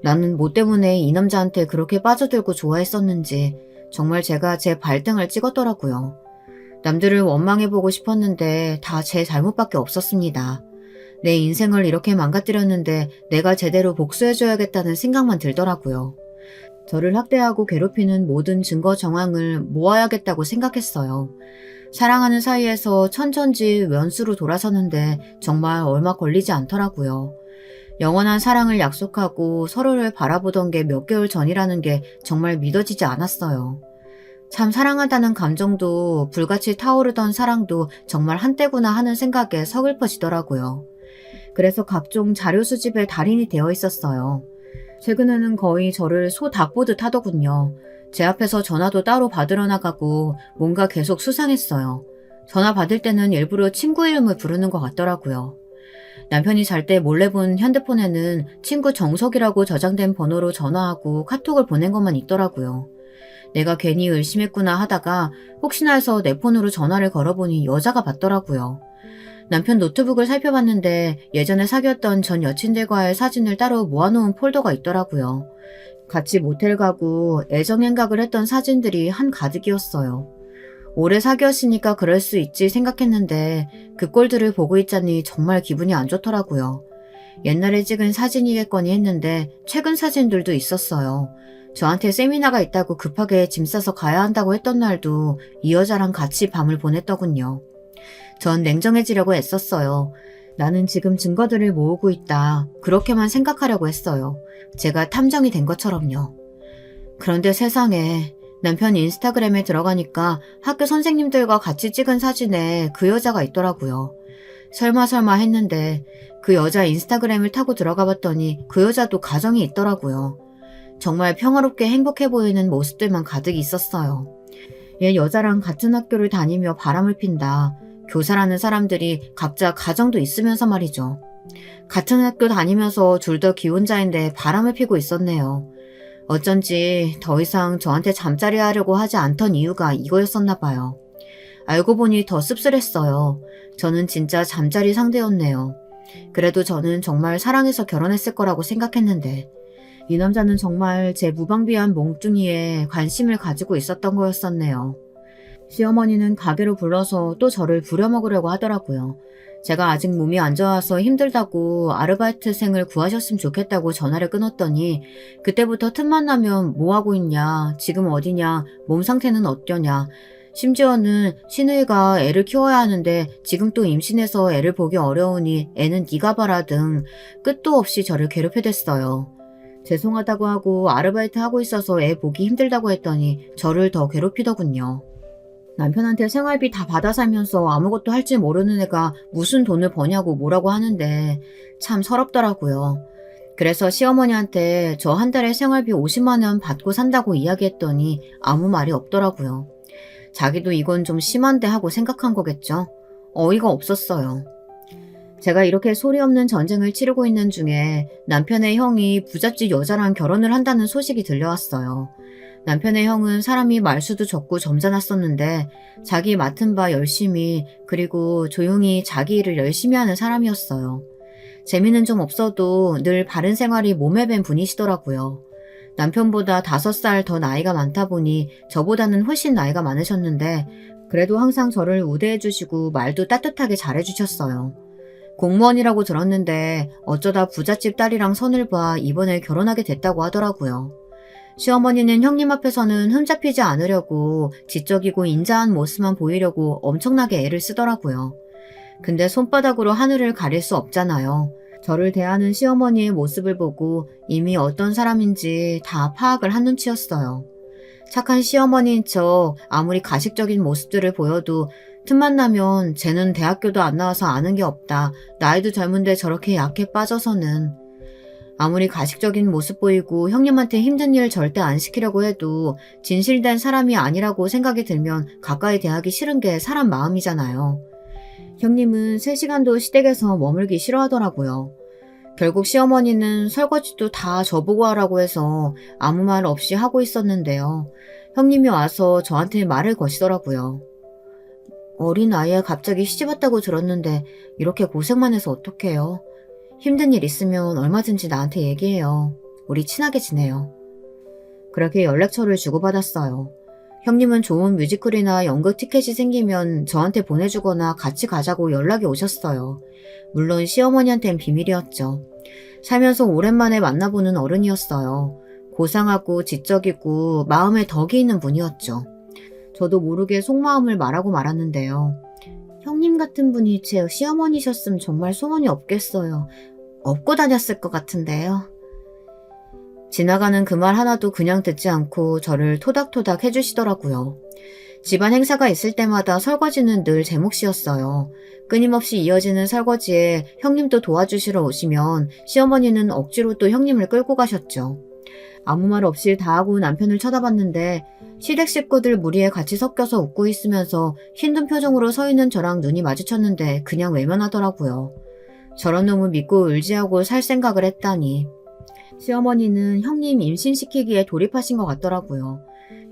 나는 뭐 때문에 이 남자한테 그렇게 빠져들고 좋아했었는지 정말 제가 제 발등을 찍었더라고요. 남들을 원망해보고 싶었는데 다 제 잘못밖에 없었습니다. 내 인생을 이렇게 망가뜨렸는데 내가 제대로 복수해줘야겠다는 생각만 들더라고요. 저를 학대하고 괴롭히는 모든 증거 정황을 모아야겠다고 생각했어요. 사랑하는 사이에서 천천지 왼수로 돌아서는데 정말 얼마 걸리지 않더라고요. 영원한 사랑을 약속하고 서로를 바라보던 게 몇 개월 전이라는 게 정말 믿어지지 않았어요. 참 사랑하다는 감정도 불같이 타오르던 사랑도 정말 한때구나 하는 생각에 서글퍼지더라고요. 그래서 각종 자료 수집에 달인이 되어 있었어요. 최근에는 거의 저를 소 닭보듯 하더군요. 제 앞에서 전화도 따로 받으러 나가고 뭔가 계속 수상했어요. 전화 받을 때는 일부러 친구 이름을 부르는 것 같더라고요. 남편이 잘 때 몰래 본 핸드폰에는 친구 정석이라고 저장된 번호로 전화하고 카톡을 보낸 것만 있더라고요. 내가 괜히 의심했구나 하다가 혹시나 해서 내 폰으로 전화를 걸어보니 여자가 받더라고요. 남편 노트북을 살펴봤는데 예전에 사귀었던 전 여친들과의 사진을 따로 모아놓은 폴더가 있더라고요. 같이 모텔 가고 애정행각을 했던 사진들이 한가득이었어요. 오래 사귀었으니까 그럴 수 있지 생각했는데 그 꼴들을 보고 있자니 정말 기분이 안 좋더라고요. 옛날에 찍은 사진이겠거니 했는데 최근 사진들도 있었어요. 저한테 세미나가 있다고 급하게 짐 싸서 가야 한다고 했던 날도 이 여자랑 같이 밤을 보냈더군요. 전 냉정해지려고 애썼어요. 나는 지금 증거들을 모으고 있다. 그렇게만 생각하려고 했어요. 제가 탐정이 된 것처럼요. 그런데 세상에 남편 인스타그램에 들어가니까 학교 선생님들과 같이 찍은 사진에 그 여자가 있더라고요. 설마 했는데 그 여자 인스타그램을 타고 들어가 봤더니 그 여자도 가정이 있더라고요. 정말 평화롭게 행복해 보이는 모습들만 가득 있었어요. 얘 여자랑 같은 학교를 다니며 바람을 핀다. 교사라는 사람들이 각자 가정도 있으면서 말이죠. 같은 학교 다니면서 둘 다 기혼자인데 바람을 피고 있었네요. 어쩐지 더 이상 저한테 잠자리 하려고 하지 않던 이유가 이거였었나 봐요. 알고 보니 더 씁쓸했어요. 저는 진짜 잠자리 상대였네요. 그래도 저는 정말 사랑해서 결혼했을 거라고 생각했는데 이 남자는 정말 제 무방비한 몽뚱이에 관심을 가지고 있었던 거였었네요. 시어머니는 가게로 불러서 또 저를 부려먹으려고 하더라고요. 제가 아직 몸이 안 좋아서 힘들다고 아르바이트생을 구하셨으면 좋겠다고 전화를 끊었더니 그때부터 틈만 나면 뭐하고 있냐, 지금 어디냐, 몸 상태는 어떠냐, 심지어는 시누이가 애를 키워야 하는데 지금 또 임신해서 애를 보기 어려우니 애는 네가 봐라 등 끝도 없이 저를 괴롭혀댔어요. 죄송하다고 하고 아르바이트 하고 있어서 애 보기 힘들다고 했더니 저를 더 괴롭히더군요. 남편한테 생활비 다 받아 살면서 아무것도 할 줄 모르는 애가 무슨 돈을 버냐고 뭐라고 하는데 참 서럽더라고요. 그래서 시어머니한테 저 한 달에 생활비 50만 원 받고 산다고 이야기했더니 아무 말이 없더라고요. 자기도 이건 좀 심한데 하고 생각한 거겠죠. 어이가 없었어요. 제가 이렇게 소리 없는 전쟁을 치르고 있는 중에 남편의 형이 부잣집 여자랑 결혼을 한다는 소식이 들려왔어요. 남편의 형은 사람이 말수도 적고 점잖았었는데 자기 맡은 바 열심히 그리고 조용히 자기 일을 열심히 하는 사람이었어요. 재미는 좀 없어도 늘 바른 생활이 몸에 밴 분이시더라고요. 남편보다 5살 더 나이가 많다 보니 저보다는 훨씬 나이가 많으셨는데 그래도 항상 저를 우대해 주시고 말도 따뜻하게 잘해 주셨어요. 공무원이라고 들었는데 어쩌다 부잣집 딸이랑 선을 봐 이번에 결혼하게 됐다고 하더라고요. 시어머니는 형님 앞에서는 흠잡히지 않으려고 지적이고 인자한 모습만 보이려고 엄청나게 애를 쓰더라고요. 근데 손바닥으로 하늘을 가릴 수 없잖아요. 저를 대하는 시어머니의 모습을 보고 이미 어떤 사람인지 다 파악을 한 눈치였어요. 착한 시어머니인 척 아무리 가식적인 모습들을 보여도 틈만 나면 쟤는 대학교도 안 나와서 아는 게 없다. 나이도 젊은데 저렇게 약해 빠져서는. 아무리 가식적인 모습 보이고 형님한테 힘든 일 절대 안 시키려고 해도 진실된 사람이 아니라고 생각이 들면 가까이 대하기 싫은 게 사람 마음이잖아요. 형님은 3시간도 시댁에서 머물기 싫어하더라고요. 결국 시어머니는 설거지도 다 저보고 하라고 해서 아무 말 없이 하고 있었는데요. 형님이 와서 저한테 말을 거시더라고요. 어린 아이에 갑자기 시집 왔다고 들었는데 이렇게 고생만 해서 어떡해요? 힘든 일 있으면 얼마든지 나한테 얘기해요. 우리 친하게 지내요. 그렇게 연락처를 주고받았어요. 형님은 좋은 뮤지컬이나 연극 티켓이 생기면 저한테 보내주거나 같이 가자고 연락이 오셨어요. 물론 시어머니한텐 비밀이었죠. 살면서 오랜만에 만나보는 어른이었어요. 고상하고 지적이고 마음에 덕이 있는 분이었죠. 저도 모르게 속마음을 말하고 말았는데요. 형님 같은 분이 제 시어머니셨으면 정말 소원이 없겠어요. 업고 다녔을 것 같은데요. 지나가는 그 말 하나도 그냥 듣지 않고 저를 토닥토닥 해주시더라고요. 집안 행사가 있을 때마다 설거지는 늘 제 몫이었어요. 끊임없이 이어지는 설거지에 형님도 도와주시러 오시면 시어머니는 억지로 또 형님을 끌고 가셨죠. 아무 말 없이 다 하고 남편을 쳐다봤는데 시댁 식구들 무리에 같이 섞여서 웃고 있으면서 힘든 표정으로 서 있는 저랑 눈이 마주쳤는데 그냥 외면하더라고요. 저런 놈을 믿고 의지하고 살 생각을 했다니. 시어머니는 형님 임신시키기에 돌입하신 것 같더라고요.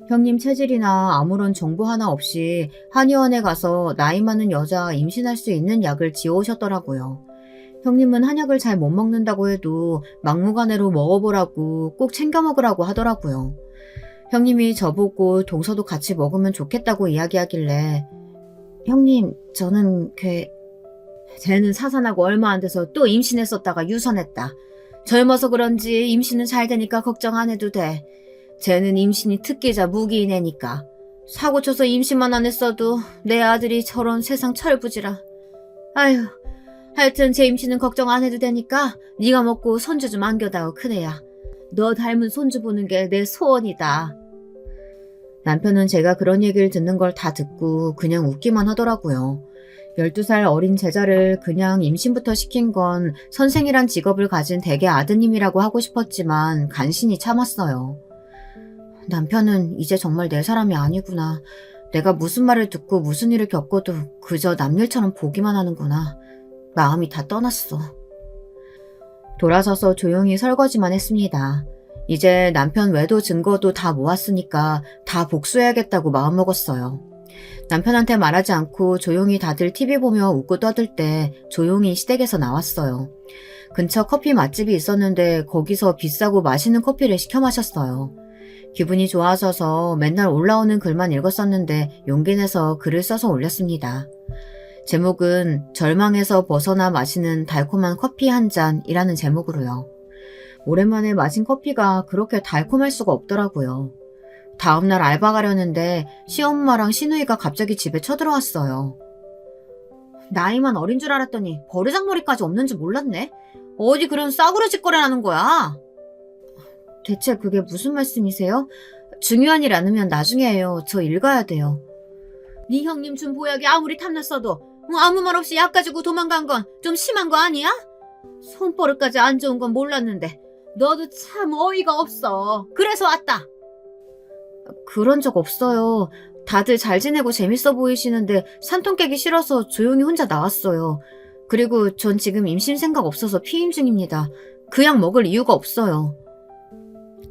형님 체질이나 아무런 정보 하나 없이 한의원에 가서 나이 많은 여자 임신할 수 있는 약을 지어오셨더라고요. 형님은 한약을 잘 못 먹는다고 해도 막무가내로 먹어보라고 꼭 챙겨 먹으라고 하더라고요. 형님이 저보고 동서도 같이 먹으면 좋겠다고 이야기하길래 형님, 저는 쟤는 사산하고 얼마 안 돼서 또 임신했었다가 유산했다. 젊어서 그런지 임신은 잘 되니까 걱정 안 해도 돼. 쟤는 임신이 특기자 무기인 애니까. 사고 쳐서 임신만 안 했어도 내 아들이 저런 세상 철부지라. 아휴, 하여튼 제 임신은 걱정 안 해도 되니까 네가 먹고 손주 좀 안겨다오 큰애야. 너 닮은 손주 보는 게 내 소원이다. 남편은 제가 그런 얘기를 듣는 걸 다 듣고 그냥 웃기만 하더라고요. 12살 어린 제자를 그냥 임신부터 시킨 건 선생이란 직업을 가진 대개 아드님이라고 하고 싶었지만 간신히 참았어요. 남편은 이제 정말 내 사람이 아니구나. 내가 무슨 말을 듣고 무슨 일을 겪어도 그저 남일처럼 보기만 하는구나. 마음이 다 떠났어. 돌아서서 조용히 설거지만 했습니다. 이제 남편 외도 증거도 다 모았으니까 다 복수해야겠다고 마음먹었어요. 남편한테 말하지 않고 조용히 다들 TV 보며 웃고 떠들 때 조용히 시댁에서 나왔어요. 근처 커피 맛집이 있었는데 거기서 비싸고 맛있는 커피를 시켜 마셨어요. 기분이 좋아져서 맨날 올라오는 글만 읽었었는데 용기 내서 글을 써서 올렸습니다. 제목은 절망에서 벗어나 마시는 달콤한 커피 한 잔이라는 제목으로요. 오랜만에 마신 커피가 그렇게 달콤할 수가 없더라고요. 다음날 알바 가려는데 시엄마랑 시누이가 갑자기 집에 쳐들어왔어요. 나이만 어린 줄 알았더니 버르장머리까지 없는 줄 몰랐네. 어디 그런 싸구려 짓거리 하는 거야? 대체 그게 무슨 말씀이세요? 중요한 일 않으면 나중에 해요. 저 읽어야 돼요. 네 형님 준 보약이 아무리 탐났어도 아무 말 없이 약 가지고 도망간 건 좀 심한 거 아니야? 손버릇까지 안 좋은 건 몰랐는데 너도 참 어이가 없어. 그래서 왔다. 그런 적 없어요. 다들 잘 지내고 재밌어 보이시는데 산통 깨기 싫어서 조용히 혼자 나왔어요. 그리고 전 지금 임신 생각 없어서 피임 중입니다. 그 약 먹을 이유가 없어요.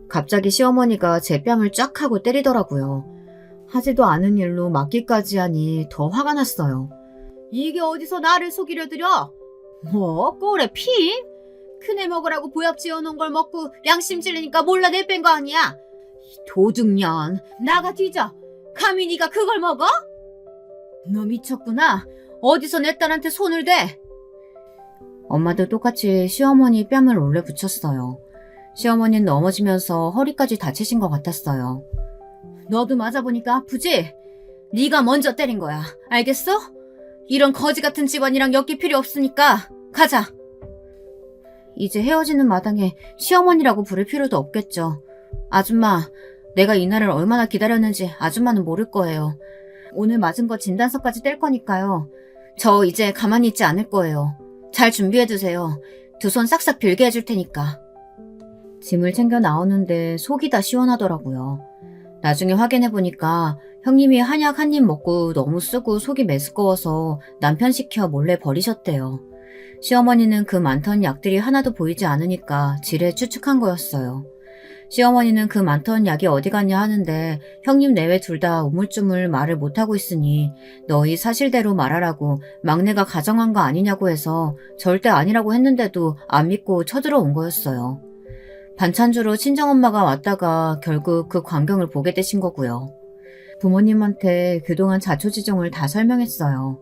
갑자기 시어머니가 제 뺨을 쫙 하고 때리더라고요. 하지도 않은 일로 맞기까지 하니 더 화가 났어요. 이게 어디서 나를 속이려 들여? 뭐? 꼴에 피임? 큰애 먹으라고 보약 지어놓은 걸 먹고 양심 찔리니까 몰라 내뺀 거 아니야? 도둑년, 나가 뒤져. 감히 네가 그걸 먹어? 너 미쳤구나. 어디서 내 딸한테 손을 대? 엄마도 똑같이 시어머니 뺨을 올려 붙였어요. 시어머니는 넘어지면서 허리까지 다치신 것 같았어요. 너도 맞아보니까 아프지? 네가 먼저 때린 거야. 알겠어? 이런 거지 같은 집안이랑 엮일 필요 없으니까 가자. 이제 헤어지는 마당에 시어머니라고 부를 필요도 없겠죠. 아줌마, 내가 이날을 얼마나 기다렸는지 아줌마는 모를 거예요. 오늘 맞은 거 진단서까지 뗄 거니까요. 저 이제 가만히 있지 않을 거예요. 잘 준비해두세요. 두 손 싹싹 빌게 해줄 테니까. 짐을 챙겨 나오는데 속이 다 시원하더라고요. 나중에 확인해보니까 형님이 한약 한 입 먹고 너무 쓰고 속이 메스꺼워서 남편 시켜 몰래 버리셨대요. 시어머니는 그 많던 약들이 하나도 보이지 않으니까 지레 추측한 거였어요. 시어머니는 그 많던 약이 어디 갔냐 하는데 형님 내외 둘 다 우물쭈물 말을 못하고 있으니 너희 사실대로 말하라고 막내가 가정한 거 아니냐고 해서 절대 아니라고 했는데도 안 믿고 쳐들어온 거였어요. 반찬주로 친정엄마가 왔다가 결국 그 광경을 보게 되신 거고요. 부모님한테 그동안 자초지종을 다 설명했어요.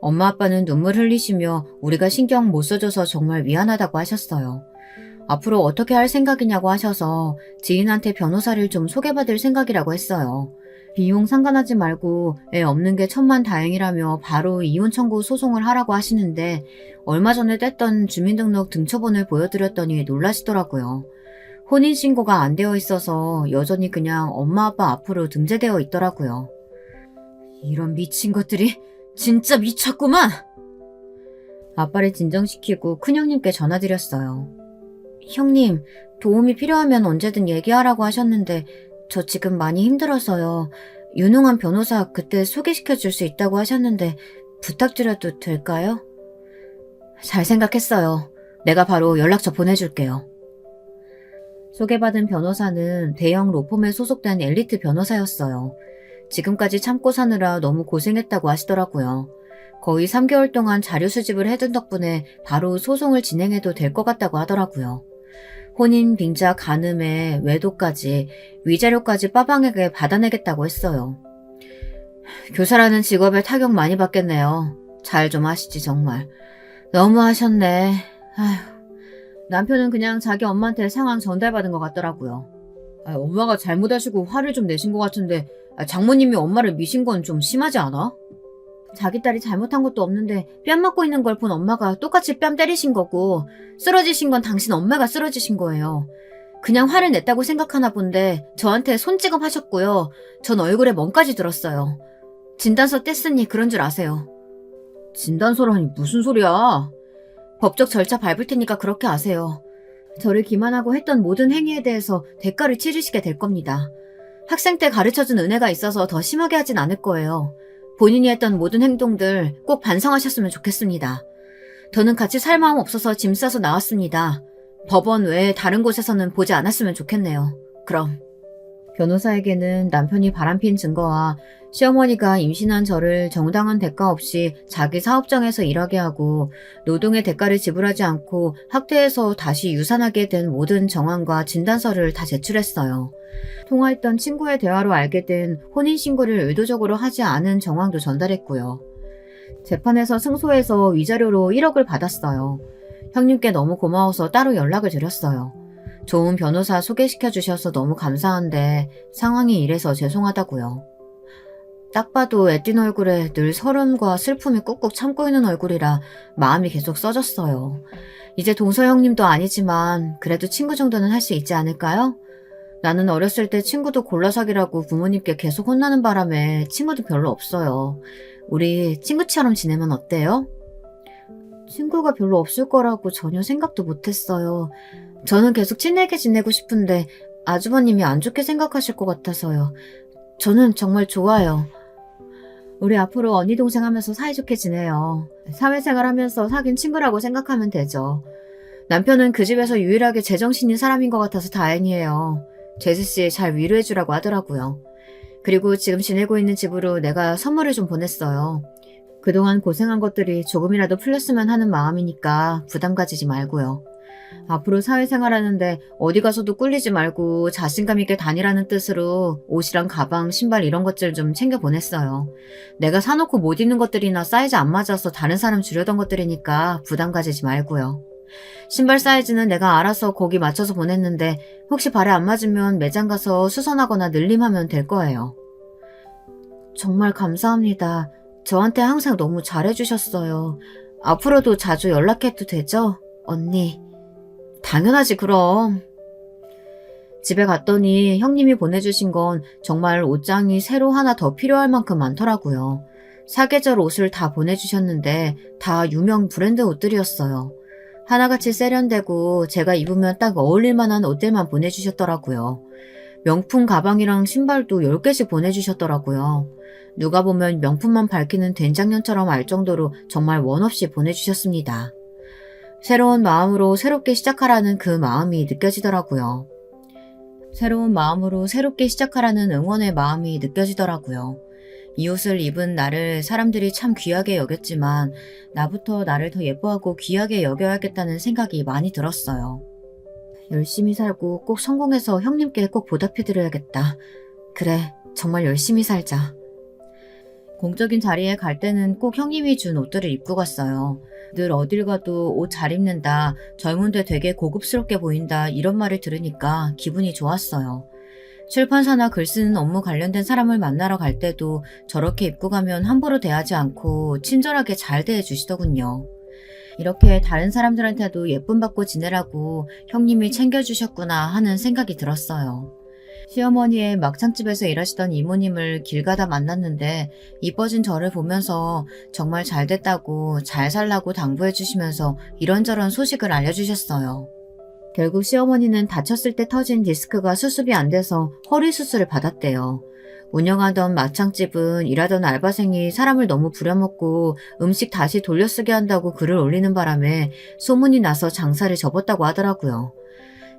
엄마 아빠는 눈물 흘리시며 우리가 신경 못 써줘서 정말 미안하다고 하셨어요. 앞으로 어떻게 할 생각이냐고 하셔서 지인한테 변호사를 좀 소개받을 생각이라고 했어요. 비용 상관하지 말고 애 없는 게 천만다행이라며 바로 이혼 청구 소송을 하라고 하시는데 얼마 전에 뗐던 주민등록 등초본을 보여드렸더니 놀라시더라고요. 혼인신고가 안 되어 있어서 여전히 그냥 엄마 아빠 앞으로 등재되어 있더라고요. 이런 미친 것들이 진짜 미쳤구만! 아빠를 진정시키고 큰형님께 전화드렸어요. 형님, 도움이 필요하면 언제든 얘기하라고 하셨는데 저 지금 많이 힘들어서요. 유능한 변호사 그때 소개시켜 줄 수 있다고 하셨는데 부탁드려도 될까요? 잘 생각했어요. 내가 바로 연락처 보내줄게요. 소개받은 변호사는 대형 로펌에 소속된 엘리트 변호사였어요. 지금까지 참고 사느라 너무 고생했다고 하시더라고요. 거의 3개월 동안 자료 수집을 해둔 덕분에 바로 소송을 진행해도 될 것 같다고 하더라고요. 혼인, 빙자, 간음에 외도까지, 위자료까지 빠방하게 받아내겠다고 했어요. 교사라는 직업에 타격 많이 받겠네요. 잘 좀 하시지 정말. 너무 하셨네. 아휴. 남편은 그냥 자기 엄마한테 상황 전달받은 것 같더라고요. 엄마가 잘못하시고 화를 좀 내신 것 같은데 장모님이 엄마를 미신 건 좀 심하지 않아? 자기 딸이 잘못한 것도 없는데 뺨 맞고 있는 걸 본 엄마가 똑같이 뺨 때리신 거고 쓰러지신 건 당신 엄마가 쓰러지신 거예요. 그냥 화를 냈다고 생각하나 본데 저한테 손찌검 하셨고요. 전 얼굴에 멍까지 들었어요. 진단서 뗐으니 그런 줄 아세요. 진단서라니 무슨 소리야? 법적 절차 밟을 테니까 그렇게 아세요. 저를 기만하고 했던 모든 행위에 대해서 대가를 치르시게 될 겁니다. 학생 때 가르쳐준 은혜가 있어서 더 심하게 하진 않을 거예요. 본인이 했던 모든 행동들 꼭 반성하셨으면 좋겠습니다. 더는 같이 살 마음 없어서 짐 싸서 나왔습니다. 법원 외에 다른 곳에서는 보지 않았으면 좋겠네요. 그럼. 변호사에게는 남편이 바람핀 증거와 시어머니가 임신한 저를 정당한 대가 없이 자기 사업장에서 일하게 하고 노동의 대가를 지불하지 않고 학대해서 다시 유산하게 된 모든 정황과 진단서를 다 제출했어요. 통화했던 친구의 대화로 알게 된 혼인신고를 의도적으로 하지 않은 정황도 전달했고요. 재판에서 승소해서 위자료로 1억을 받았어요. 형님께 너무 고마워서 따로 연락을 드렸어요. 좋은 변호사 소개시켜 주셔서 너무 감사한데 상황이 이래서 죄송하다고요. 딱 봐도 애띤 얼굴에 늘 서름과 슬픔이 꾹꾹 참고 있는 얼굴이라 마음이 계속 써졌어요. 이제 동서 형님도 아니지만 그래도 친구 정도는 할 수 있지 않을까요? 나는 어렸을 때 친구도 골라 사귀라고 부모님께 계속 혼나는 바람에 친구도 별로 없어요. 우리 친구처럼 지내면 어때요? 친구가 별로 없을 거라고 전혀 생각도 못했어요. 저는 계속 친하게 지내고 싶은데 아주버님이 안 좋게 생각하실 것 같아서요. 저는 정말 좋아요. 우리 앞으로 언니 동생 하면서 사이좋게 지내요. 사회생활 하면서 사귄 친구라고 생각하면 되죠. 남편은 그 집에서 유일하게 제정신인 사람인 것 같아서 다행이에요. 제수씨 잘 위로해주라고 하더라고요. 그리고 지금 지내고 있는 집으로 내가 선물을 좀 보냈어요. 그동안 고생한 것들이 조금이라도 풀렸으면 하는 마음이니까 부담 가지지 말고요. 앞으로 사회생활하는데 어디 가서도 꿀리지 말고 자신감 있게 다니라는 뜻으로 옷이랑 가방, 신발 이런 것들 좀 챙겨 보냈어요. 내가 사놓고 못 입는 것들이나 사이즈 안 맞아서 다른 사람 주려던 것들이니까 부담 가지지 말고요. 신발 사이즈는 내가 알아서 거기 맞춰서 보냈는데 혹시 발에 안 맞으면 매장 가서 수선하거나 늘림하면 될 거예요. 정말 감사합니다. 저한테 항상 너무 잘해주셨어요. 앞으로도 자주 연락해도 되죠? 언니. 당연하지 그럼. 집에 갔더니 형님이 보내주신 건 정말 옷장이 새로 하나 더 필요할 만큼 많더라고요. 사계절 옷을 다 보내주셨는데 다 유명 브랜드 옷들이었어요. 하나같이 세련되고 제가 입으면 딱 어울릴 만한 옷들만 보내주셨더라고요. 명품 가방이랑 신발도 10개씩 보내주셨더라고요. 누가 보면 명품만 밝히는 된장년처럼 알 정도로 정말 원 없이 보내주셨습니다. 새로운 마음으로 새롭게 시작하라는 그 마음이 느껴지더라고요. 새로운 마음으로 새롭게 시작하라는 응원의 마음이 느껴지더라고요. 이 옷을 입은 나를 사람들이 참 귀하게 여겼지만 나부터 나를 더 예뻐하고 귀하게 여겨야겠다는 생각이 많이 들었어요. 열심히 살고 꼭 성공해서 형님께 꼭 보답해드려야겠다. 그래, 정말 열심히 살자. 공적인 자리에 갈 때는 꼭 형님이 준 옷들을 입고 갔어요. 늘 어딜 가도 옷 잘 입는다, 젊은데 되게 고급스럽게 보인다 이런 말을 들으니까 기분이 좋았어요. 출판사나 글 쓰는 업무 관련된 사람을 만나러 갈 때도 저렇게 입고 가면 함부로 대하지 않고 친절하게 잘 대해주시더군요. 이렇게 다른 사람들한테도 예쁨 받고 지내라고 형님이 챙겨주셨구나 하는 생각이 들었어요. 시어머니의 막창집에서 일하시던 이모님을 길 가다 만났는데 이뻐진 저를 보면서 정말 잘 됐다고 잘 살라고 당부해 주시면서 이런저런 소식을 알려주셨어요. 결국 시어머니는 다쳤을 때 터진 디스크가 수습이 안 돼서 허리 수술을 받았대요. 운영하던 막창집은 일하던 알바생이 사람을 너무 부려먹고 음식 다시 돌려쓰게 한다고 글을 올리는 바람에 소문이 나서 장사를 접었다고 하더라고요.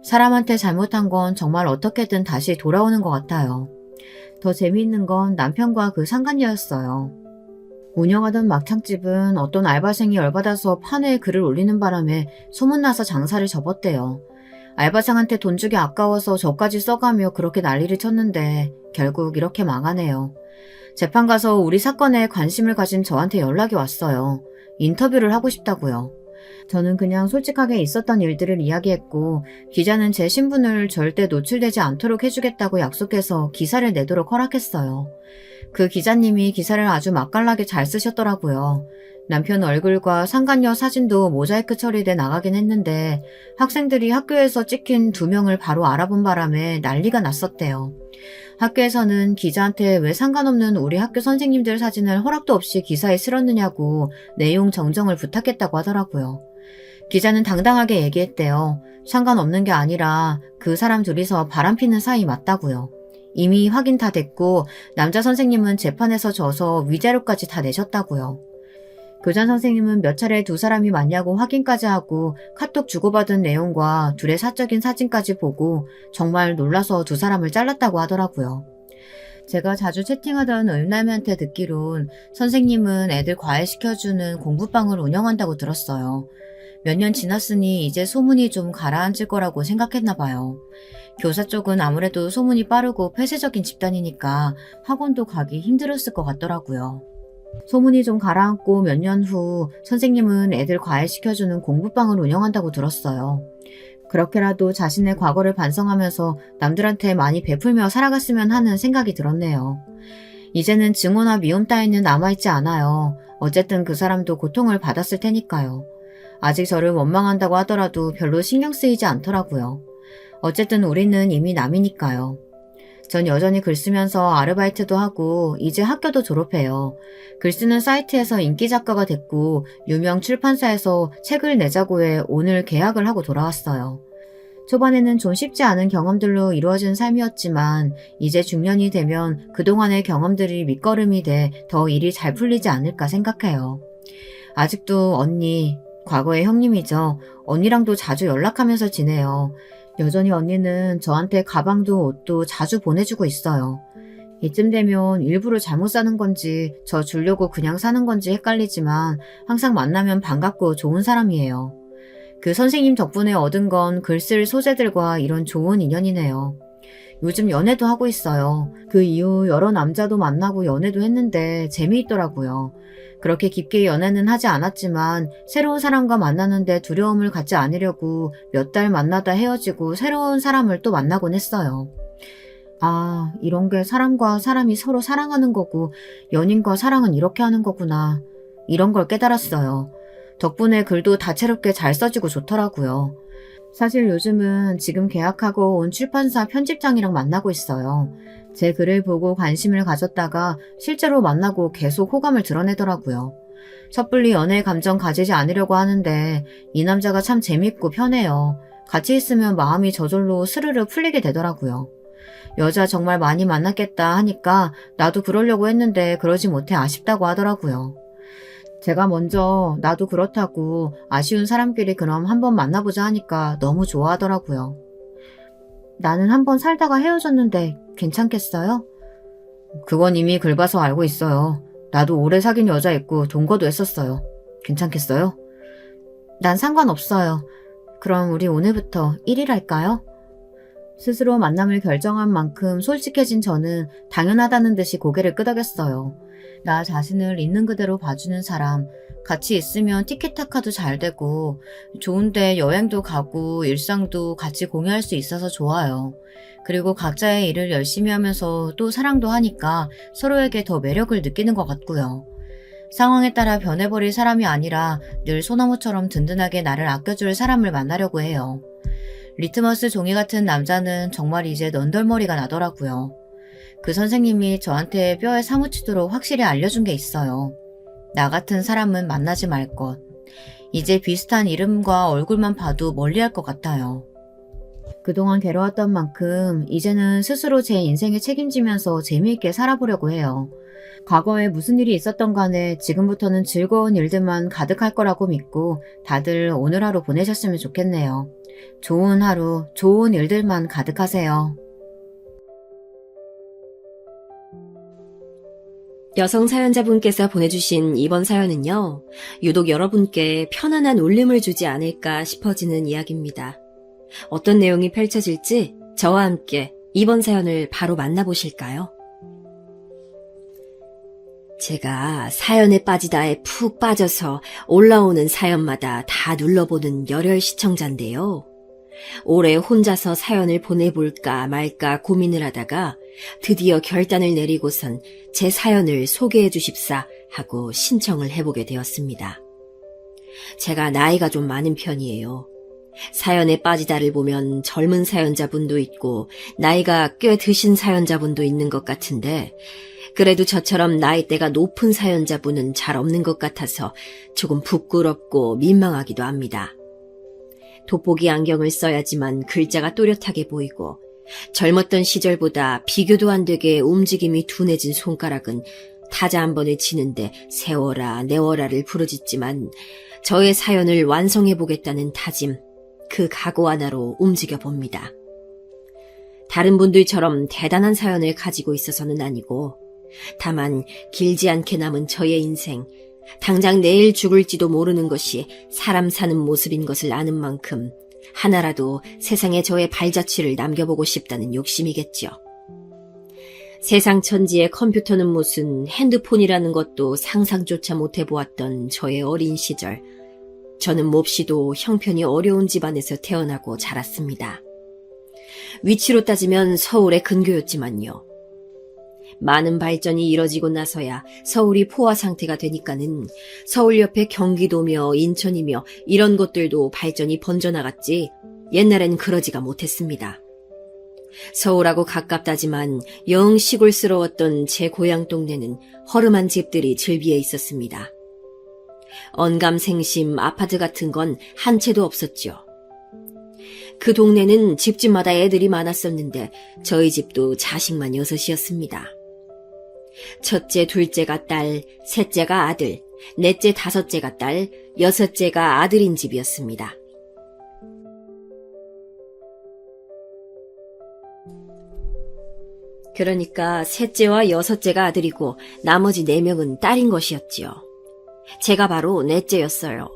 사람한테 잘못한 건 정말 어떻게든 다시 돌아오는 것 같아요. 더 재미있는 건 남편과 그 상간녀였어요. 운영하던 막창집은 어떤 알바생이 열받아서 판회에 글을 올리는 바람에 소문나서 장사를 접었대요. 알바생한테 돈 주기 아까워서 저까지 써가며 그렇게 난리를 쳤는데 결국 이렇게 망하네요. 재판 가서 우리 사건에 관심을 가진 저한테 연락이 왔어요. 인터뷰를 하고 싶다고요. 저는 그냥 솔직하게 있었던 일들을 이야기했고 기자는 제 신분을 절대 노출되지 않도록 해주겠다고 약속해서 기사를 내도록 허락했어요. 그 기자님이 기사를 아주 맛깔나게 잘 쓰셨더라고요. 남편 얼굴과 상간녀 사진도 모자이크 처리돼 나가긴 했는데 학생들이 학교에서 찍힌 2명을 바로 알아본 바람에 난리가 났었대요. 학교에서는 기자한테 왜 상관없는 우리 학교 선생님들 사진을 허락도 없이 기사에 실었느냐고 내용 정정을 부탁했다고 하더라고요. 기자는 당당하게 얘기했대요. 상관없는 게 아니라 그 사람 둘이서 바람피는 사이 맞다고요. 이미 확인 다 됐고 남자 선생님은 재판에서 져서 위자료까지 다 내셨다고요. 교장 선생님은 몇 차례 2사람이 맞냐고 확인까지 하고 카톡 주고받은 내용과 둘의 사적인 사진까지 보고 정말 놀라서 2사람을 잘랐다고 하더라고요. 제가 자주 채팅하던 을남이한테 듣기론 선생님은 애들 과외시켜주는 공부방을 운영한다고 들었어요. 몇 년 지났으니 이제 소문이 좀 가라앉을 거라고 생각했나 봐요. 교사 쪽은 아무래도 소문이 빠르고 폐쇄적인 집단이니까 학원도 가기 힘들었을 것 같더라고요. 소문이 좀 가라앉고 몇 년 후 선생님은 애들 과외시켜주는 공부방을 운영한다고 들었어요. 그렇게라도 자신의 과거를 반성하면서 남들한테 많이 베풀며 살아갔으면 하는 생각이 들었네요. 이제는 증오나 미움 따위는 남아있지 않아요. 어쨌든 그 사람도 고통을 받았을 테니까요. 아직 저를 원망한다고 하더라도 별로 신경 쓰이지 않더라고요. 어쨌든 우리는 이미 남이니까요. 전 여전히 글 쓰면서 아르바이트도 하고 이제 학교도 졸업해요. 글 쓰는 사이트에서 인기 작가가 됐고 유명 출판사에서 책을 내자고 해 오늘 계약을 하고 돌아왔어요. 초반에는 좀 쉽지 않은 경험들로 이루어진 삶이었지만 이제 중년이 되면 그동안의 경험들이 밑거름이 돼 더 일이 잘 풀리지 않을까 생각해요. 아직도 언니, 과거의 형님이죠. 언니랑도 자주 연락하면서 지내요. 여전히 언니는 저한테 가방도 옷도 자주 보내주고 있어요. 이쯤 되면 일부러 잘못 사는 건지 저 주려고 그냥 사는 건지 헷갈리지만 항상 만나면 반갑고 좋은 사람이에요. 그 선생님 덕분에 얻은 건 글 쓸 소재들과 이런 좋은 인연이네요. 요즘 연애도 하고 있어요. 그 이후 여러 남자도 만나고 연애도 했는데 재미있더라고요. 그렇게 깊게 연애는 하지 않았지만 새로운 사람과 만나는데 두려움을 갖지 않으려고 몇 달 만나다 헤어지고 새로운 사람을 또 만나곤 했어요. 아, 이런 게 사람과 사람이 서로 사랑하는 거고 연인과 사랑은 이렇게 하는 거구나. 이런 걸 깨달았어요. 덕분에 글도 다채롭게 잘 써지고 좋더라고요. 사실 요즘은 지금 계약하고 온 출판사 편집장이랑 만나고 있어요. 제 글을 보고 관심을 가졌다가 실제로 만나고 계속 호감을 드러내더라고요. 섣불리 연애의 감정 가지지 않으려고 하는데 이 남자가 참 재밌고 편해요. 같이 있으면 마음이 저절로 스르르 풀리게 되더라고요. 여자 정말 많이 만났겠다 하니까 나도 그러려고 했는데 그러지 못해 아쉽다고 하더라고요. 제가 먼저 나도 그렇다고 아쉬운 사람끼리 그럼 한번 만나보자 하니까 너무 좋아하더라고요. 나는 한번 살다가 헤어졌는데 괜찮겠어요? 그건 이미 글 봐서 알고 있어요. 나도 오래 사귄 여자 있고 동거도 했었어요. 괜찮겠어요? 난 상관없어요. 그럼 우리 오늘부터 1일 할까요? 스스로 만남을 결정한 만큼 솔직해진 저는 당연하다는 듯이 고개를 끄덕였어요. 나 자신을 있는 그대로 봐주는 사람, 같이 있으면 티키타카도 잘 되고 좋은데 여행도 가고 일상도 같이 공유할 수 있어서 좋아요. 그리고 각자의 일을 열심히 하면서 또 사랑도 하니까 서로에게 더 매력을 느끼는 것 같고요. 상황에 따라 변해버릴 사람이 아니라 늘 소나무처럼 든든하게 나를 아껴줄 사람을 만나려고 해요. 리트머스 종이 같은 남자는 정말 이제 넌덜머리가 나더라고요. 그 선생님이 저한테 뼈에 사무치도록 확실히 알려준 게 있어요. 나 같은 사람은 만나지 말 것. 이제 비슷한 이름과 얼굴만 봐도 멀리할 것 같아요. 그동안 괴로웠던 만큼 이제는 스스로 제 인생에 책임지면서 재미있게 살아보려고 해요. 과거에 무슨 일이 있었던 간에 지금부터는 즐거운 일들만 가득할 거라고 믿고 다들 오늘 하루 보내셨으면 좋겠네요. 좋은 하루, 좋은 일들만 가득하세요. 여성 사연자분께서 보내주신 이번 사연은요, 유독 여러분께 편안한 울림을 주지 않을까 싶어지는 이야기입니다. 어떤 내용이 펼쳐질지 저와 함께 이번 사연을 바로 만나보실까요? 제가 사연에 빠지다에 푹 빠져서 올라오는 사연마다 다 눌러보는 열혈 시청자인데요. 올해 혼자서 사연을 보내볼까 말까 고민을 하다가 드디어 결단을 내리고선 제 사연을 소개해 주십사 하고 신청을 해보게 되었습니다. 제가 나이가 좀 많은 편이에요. 사연에 빠지다를 보면 젊은 사연자분도 있고 나이가 꽤 드신 사연자분도 있는 것 같은데 그래도 저처럼 나이대가 높은 사연자분은 잘 없는 것 같아서 조금 부끄럽고 민망하기도 합니다. 돋보기 안경을 써야지만 글자가 또렷하게 보이고 젊었던 시절보다 비교도 안 되게 움직임이 둔해진 손가락은 타자 한 번을 치는데 세워라 내워라를 부르짖지만 저의 사연을 완성해보겠다는 다짐, 그 각오 하나로 움직여봅니다. 다른 분들처럼 대단한 사연을 가지고 있어서는 아니고 다만 길지 않게 남은 저의 인생, 당장 내일 죽을지도 모르는 것이 사람 사는 모습인 것을 아는 만큼 하나라도 세상에 저의 발자취를 남겨보고 싶다는 욕심이겠죠. 세상 천지의 컴퓨터는 무슨 핸드폰이라는 것도 상상조차 못해보았던 저의 어린 시절, 저는 몹시도 형편이 어려운 집안에서 태어나고 자랐습니다. 위치로 따지면 서울의 근교였지만요. 많은 발전이 이뤄지고 나서야 서울이 포화 상태가 되니까는 서울 옆에 경기도며 인천이며 이런 곳들도 발전이 번져나갔지 옛날엔 그러지가 못했습니다. 서울하고 가깝다지만 영 시골스러웠던 제 고향 동네는 허름한 집들이 즐비해 있었습니다. 언감생심 아파트 같은 건 한 채도 없었죠. 그 동네는 집집마다 애들이 많았었는데 저희 집도 자식만 6이었습니다. 첫째, 둘째가 딸, 셋째가 아들, 넷째, 다섯째가 딸, 여섯째가 아들인 집이었습니다. 그러니까 셋째와 여섯째가 아들이고 나머지 4명은 딸인 것이었지요. 제가 바로 넷째였어요.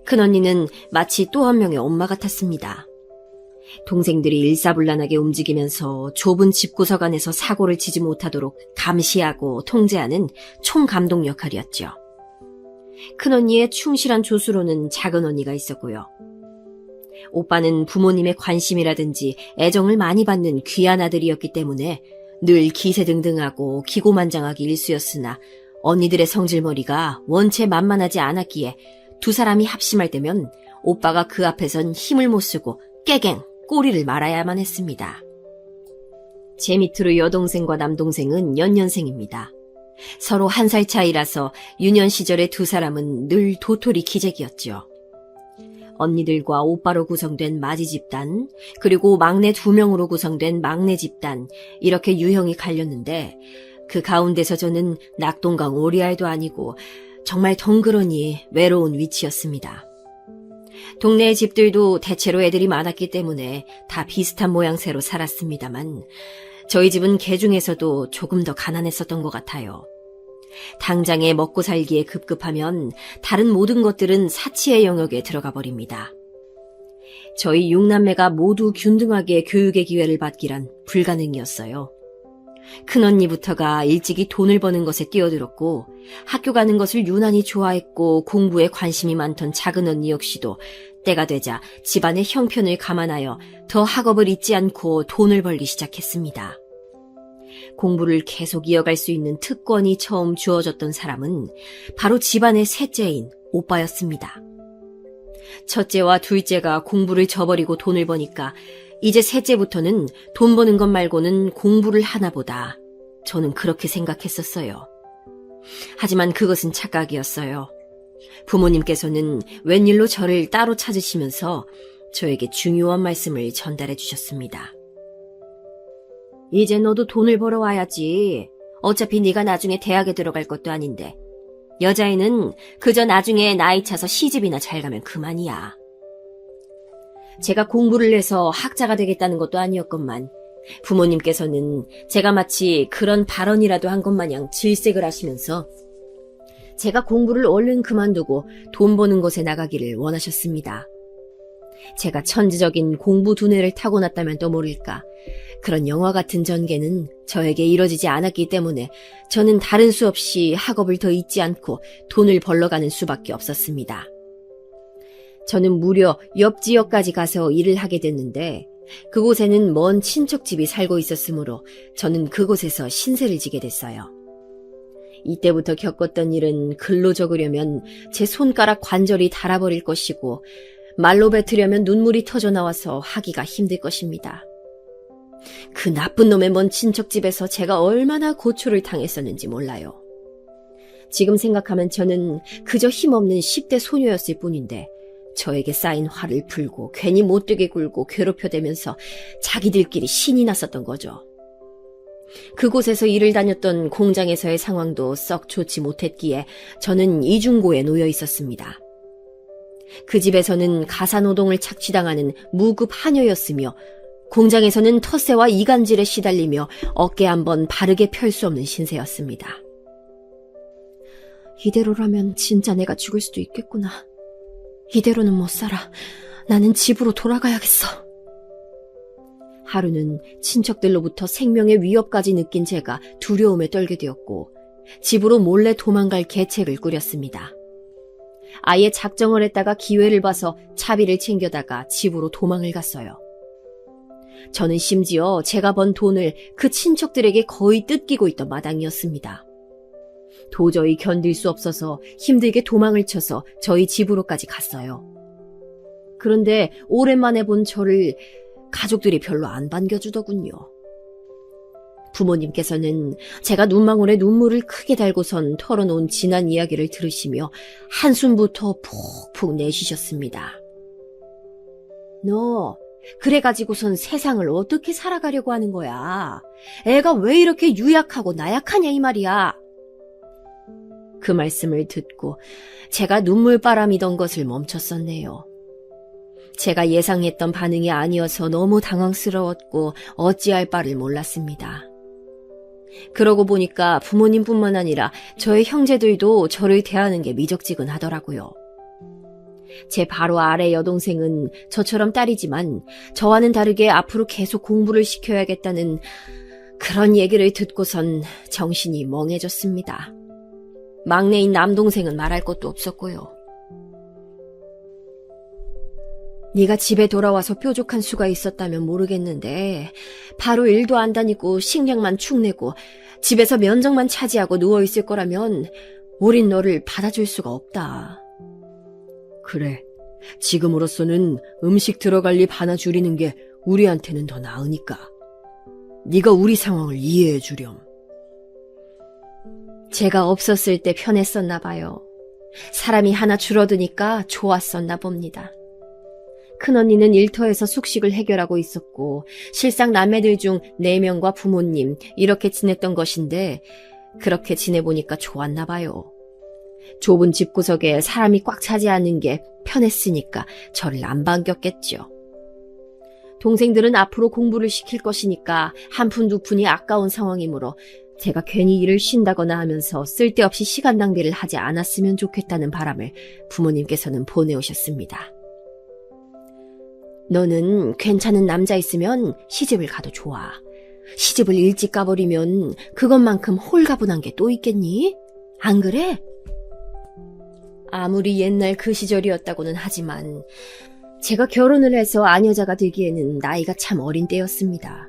큰언니는 마치 또 한 명의 엄마 같았습니다. 동생들이 일사불란하게 움직이면서 좁은 집구석 안에서 사고를 치지 못하도록 감시하고 통제하는 총감독 역할이었죠. 큰언니의 충실한 조수로는 작은언니가 있었고요. 오빠는 부모님의 관심이라든지 애정을 많이 받는 귀한 아들이었기 때문에 늘 기세등등하고 기고만장하기 일쑤였으나 언니들의 성질머리가 원체 만만하지 않았기에 두 사람이 합심할 때면 오빠가 그 앞에선 힘을 못 쓰고 깨갱 꼬리를 말아야만 했습니다. 제 밑으로 여동생과 남동생은 연년생입니다. 서로 1살 차이라서 유년 시절의 두 사람은 늘 도토리 기재기였죠. 언니들과 오빠로 구성된 마지 집단, 그리고 막내 2명으로 구성된 막내 집단, 이렇게 유형이 갈렸는데 그 가운데서 저는 낙동강 오리알도 아니고 정말 덩그러니 외로운 위치였습니다. 동네의 집들도 대체로 애들이 많았기 때문에 다 비슷한 모양새로 살았습니다만 저희 집은 개 중에서도 조금 더 가난했었던 것 같아요. 당장에 먹고 살기에 급급하면 다른 모든 것들은 사치의 영역에 들어가 버립니다. 저희 6남매가 모두 균등하게 교육의 기회를 받기란 불가능이었어요. 큰언니부터가 일찍이 돈을 버는 것에 뛰어들었고 학교 가는 것을 유난히 좋아했고 공부에 관심이 많던 작은 언니 역시도 때가 되자 집안의 형편을 감안하여 더 학업을 잊지 않고 돈을 벌기 시작했습니다. 공부를 계속 이어갈 수 있는 특권이 처음 주어졌던 사람은 바로 집안의 셋째인 오빠였습니다. 첫째와 둘째가 공부를 저버리고 돈을 버니까 이제 셋째부터는 돈 버는 것 말고는 공부를 하나보다. 저는 그렇게 생각했었어요. 하지만 그것은 착각이었어요. 부모님께서는 웬일로 저를 따로 찾으시면서 저에게 중요한 말씀을 전달해 주셨습니다. 이제 너도 돈을 벌어 와야지. 어차피 네가 나중에 대학에 들어갈 것도 아닌데. 여자애는 그저 나중에 나이 차서 시집이나 잘 가면 그만이야. 제가 공부를 해서 학자가 되겠다는 것도 아니었건만 부모님께서는 제가 마치 그런 발언이라도 한 것 마냥 질색을 하시면서 제가 공부를 얼른 그만두고 돈 버는 곳에 나가기를 원하셨습니다. 제가 천지적인 공부 두뇌를 타고났다면 또 모를까. 그런 영화 같은 전개는 저에게 이뤄지지 않았기 때문에 저는 다른 수 없이 학업을 더 잊지 않고 돈을 벌러가는 수밖에 없었습니다. 저는 무려 옆 지역까지 가서 일을 하게 됐는데 그곳에는 먼 친척집이 살고 있었으므로 저는 그곳에서 신세를 지게 됐어요. 이때부터 겪었던 일은 글로 적으려면 제 손가락 관절이 닳아버릴 것이고 말로 뱉으려면 눈물이 터져 나와서 하기가 힘들 것입니다. 그 나쁜 놈의 먼 친척집에서 제가 얼마나 고초를 당했었는지 몰라요. 지금 생각하면 저는 그저 힘없는 10대 소녀였을 뿐인데 저에게 쌓인 화를 풀고 괜히 못되게 굴고 괴롭혀대면서 자기들끼리 신이 났었던 거죠. 그곳에서 일을 다녔던 공장에서의 상황도 썩 좋지 못했기에 저는 이중고에 놓여 있었습니다. 그 집에서는 가사노동을 착취당하는 무급 하녀였으며 공장에서는 텃세와 이간질에 시달리며 어깨 한번 바르게 펼 수 없는 신세였습니다. 이대로라면 진짜 내가 죽을 수도 있겠구나. 이대로는 못 살아. 나는 집으로 돌아가야겠어. 하루는 친척들로부터 생명의 위협까지 느낀 제가 두려움에 떨게 되었고 집으로 몰래 도망갈 계책을 꾸렸습니다. 아예 작정을 했다가 기회를 봐서 차비를 챙겨다가 집으로 도망을 갔어요. 저는 심지어 제가 번 돈을 그 친척들에게 거의 뜯기고 있던 마당이었습니다. 도저히 견딜 수 없어서 힘들게 도망을 쳐서 저희 집으로까지 갔어요. 그런데 오랜만에 본 저를 가족들이 별로 안 반겨주더군요. 부모님께서는 제가 눈망울에 눈물을 크게 달고선 털어놓은 지난 이야기를 들으시며 한숨부터 푹푹 내쉬셨습니다. 너 그래가지고선 세상을 어떻게 살아가려고 하는 거야? 애가 왜 이렇게 유약하고 나약하냐 이 말이야. 그 말씀을 듣고 제가 눈물바람이던 것을 멈췄었네요. 제가 예상했던 반응이 아니어서 너무 당황스러웠고 어찌할 바를 몰랐습니다. 그러고 보니까 부모님뿐만 아니라 저의 형제들도 저를 대하는 게 미적지근하더라고요. 제 바로 아래 여동생은 저처럼 딸이지만 저와는 다르게 앞으로 계속 공부를 시켜야겠다는 그런 얘기를 듣고선 정신이 멍해졌습니다. 막내인 남동생은 말할 것도 없었고요. 네가 집에 돌아와서 뾰족한 수가 있었다면 모르겠는데 바로 일도 안 다니고 식량만 축내고 집에서 면적만 차지하고 누워있을 거라면 우린 너를 받아줄 수가 없다. 그래, 지금으로서는 음식 들어갈 입 하나 줄이는 게 우리한테는 더 나으니까. 네가 우리 상황을 이해해 주렴. 제가 없었을 때 편했었나 봐요. 사람이 하나 줄어드니까 좋았었나 봅니다. 큰언니는 일터에서 숙식을 해결하고 있었고 실상 남매들 중 4명과 부모님 이렇게 지냈던 것인데 그렇게 지내보니까 좋았나 봐요. 좁은 집구석에 사람이 꽉 차지 않는 게 편했으니까 저를 안 반겼겠죠. 동생들은 앞으로 공부를 시킬 것이니까 한 푼 두 푼이 아까운 상황이므로 제가 괜히 일을 쉰다거나 하면서 쓸데없이 시간 낭비를 하지 않았으면 좋겠다는 바람을 부모님께서는 보내오셨습니다. 너는 괜찮은 남자 있으면 시집을 가도 좋아. 시집을 일찍 가버리면 그것만큼 홀가분한 게 또 있겠니? 안 그래? 아무리 옛날 그 시절이었다고는 하지만 제가 결혼을 해서 아녀자가 되기에는 나이가 참 어린 때였습니다.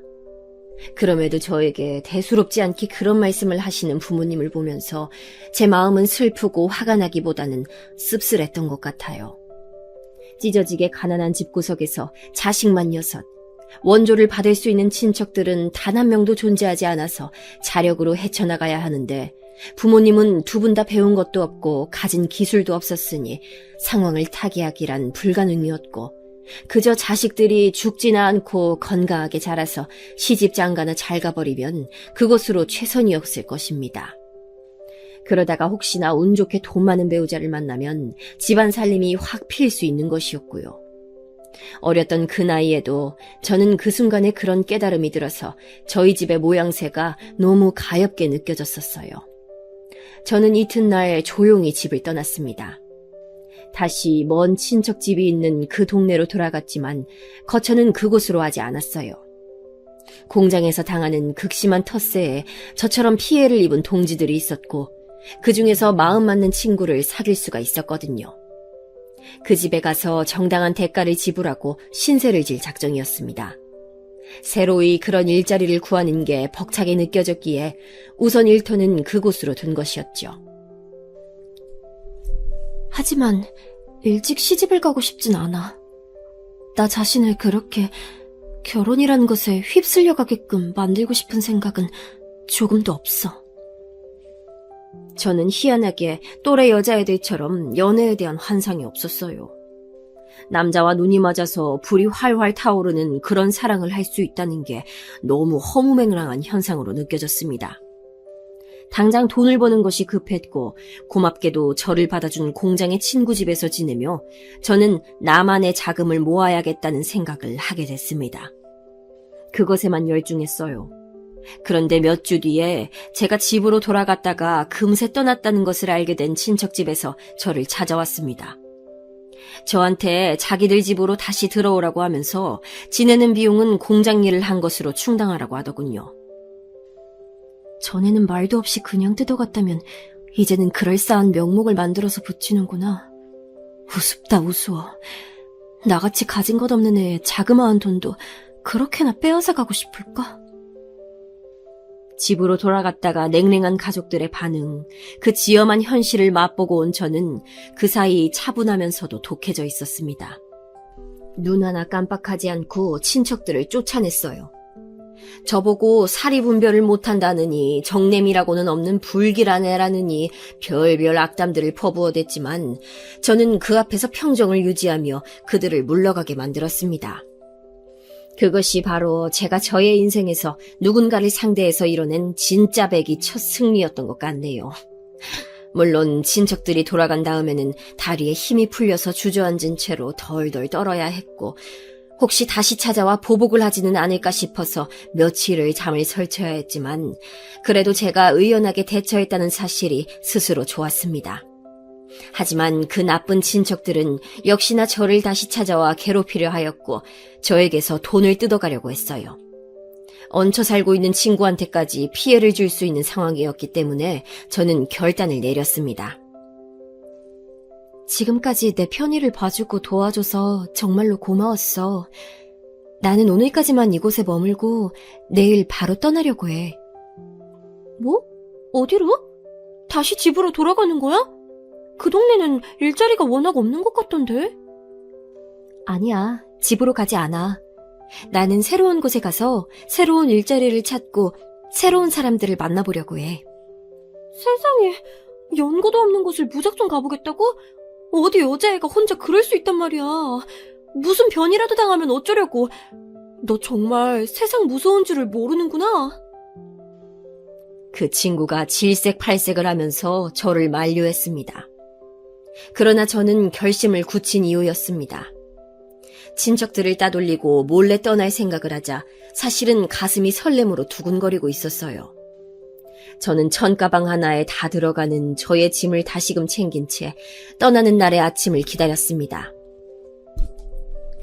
그럼에도 저에게 대수롭지 않게 그런 말씀을 하시는 부모님을 보면서 제 마음은 슬프고 화가 나기보다는 씁쓸했던 것 같아요. 찢어지게 가난한 집구석에서 자식만 6, 원조를 받을 수 있는 친척들은 단 한 명도 존재하지 않아서 자력으로 헤쳐나가야 하는데 부모님은 두 분 다 배운 것도 없고 가진 기술도 없었으니 상황을 타개하기란 불가능이었고 그저 자식들이 죽지나 않고 건강하게 자라서 시집 장가나 잘 가버리면 그것으로 최선이었을 것입니다. 그러다가 혹시나 운 좋게 돈 많은 배우자를 만나면 집안 살림이 확 필 수 있는 것이었고요. 어렸던 그 나이에도 저는 그 순간에 그런 깨달음이 들어서 저희 집의 모양새가 너무 가엾게 느껴졌었어요. 저는 이튿날 조용히 집을 떠났습니다. 다시 먼 친척 집이 있는 그 동네로 돌아갔지만 거처는 그곳으로 하지 않았어요. 공장에서 당하는 극심한 텃세에 저처럼 피해를 입은 동지들이 있었고 그 중에서 마음 맞는 친구를 사귈 수가 있었거든요. 그 집에 가서 정당한 대가를 지불하고 신세를 질 작정이었습니다. 새로이 그런 일자리를 구하는 게 벅차게 느껴졌기에 우선 일터는 그곳으로 둔 것이었죠. 하지만 일찍 시집을 가고 싶진 않아. 나 자신을 그렇게 결혼이라는 것에 휩쓸려 가게끔 만들고 싶은 생각은 조금도 없어. 저는 희한하게 또래 여자애들처럼 연애에 대한 환상이 없었어요. 남자와 눈이 맞아서 불이 활활 타오르는 그런 사랑을 할 수 있다는 게 너무 허무맹랑한 현상으로 느껴졌습니다. 당장 돈을 버는 것이 급했고 고맙게도 저를 받아준 공장의 친구 집에서 지내며 저는 나만의 자금을 모아야겠다는 생각을 하게 됐습니다. 그것에만 열중했어요. 그런데 몇 주 뒤에 제가 집으로 돌아갔다가 금세 떠났다는 것을 알게 된 친척집에서 저를 찾아왔습니다. 저한테 자기들 집으로 다시 들어오라고 하면서 지내는 비용은 공장 일을 한 것으로 충당하라고 하더군요. 전에는 말도 없이 그냥 뜯어갔다면 이제는 그럴싸한 명목을 만들어서 붙이는구나. 우습다 우스워. 나같이 가진 것 없는 애의 자그마한 돈도 그렇게나 빼앗아 가고 싶을까? 집으로 돌아갔다가 냉랭한 가족들의 반응, 그 지엄한 현실을 맛보고 온 저는 그 사이 차분하면서도 독해져 있었습니다. 눈 하나 깜빡하지 않고 친척들을 쫓아냈어요. 저보고 사리분별을 못한다느니 정냄이라고는 없는 불길한 애라느니 별별 악담들을 퍼부어댔지만 저는 그 앞에서 평정을 유지하며 그들을 물러가게 만들었습니다. 그것이 바로 제가 저의 인생에서 누군가를 상대해서 이뤄낸 진짜 배기 첫 승리였던 것 같네요. 물론 친척들이 돌아간 다음에는 다리에 힘이 풀려서 주저앉은 채로 덜덜 떨어야 했고 혹시 다시 찾아와 보복을 하지는 않을까 싶어서 며칠을 잠을 설쳐야 했지만 그래도 제가 의연하게 대처했다는 사실이 스스로 좋았습니다. 하지만 그 나쁜 친척들은 역시나 저를 다시 찾아와 괴롭히려 하였고 저에게서 돈을 뜯어가려고 했어요. 얹혀 살고 있는 친구한테까지 피해를 줄 수 있는 상황이었기 때문에 저는 결단을 내렸습니다. 지금까지 내 편의를 봐주고 도와줘서 정말로 고마웠어. 나는 오늘까지만 이곳에 머물고 내일 바로 떠나려고 해. 뭐? 어디로? 다시 집으로 돌아가는 거야? 그 동네는 일자리가 워낙 없는 것 같던데? 아니야, 집으로 가지 않아. 나는 새로운 곳에 가서 새로운 일자리를 찾고 새로운 사람들을 만나보려고 해. 세상에, 연고도 없는 곳을 무작정 가보겠다고? 어디 여자애가 혼자 그럴 수 있단 말이야. 무슨 변이라도 당하면 어쩌려고. 너 정말 세상 무서운 줄을 모르는구나. 그 친구가 질색팔색을 하면서 저를 만류했습니다. 그러나 저는 결심을 굳힌 이유였습니다. 친척들을 따돌리고 몰래 떠날 생각을 하자 사실은 가슴이 설렘으로 두근거리고 있었어요. 저는 천가방 하나에 다 들어가는 저의 짐을 다시금 챙긴 채 떠나는 날의 아침을 기다렸습니다.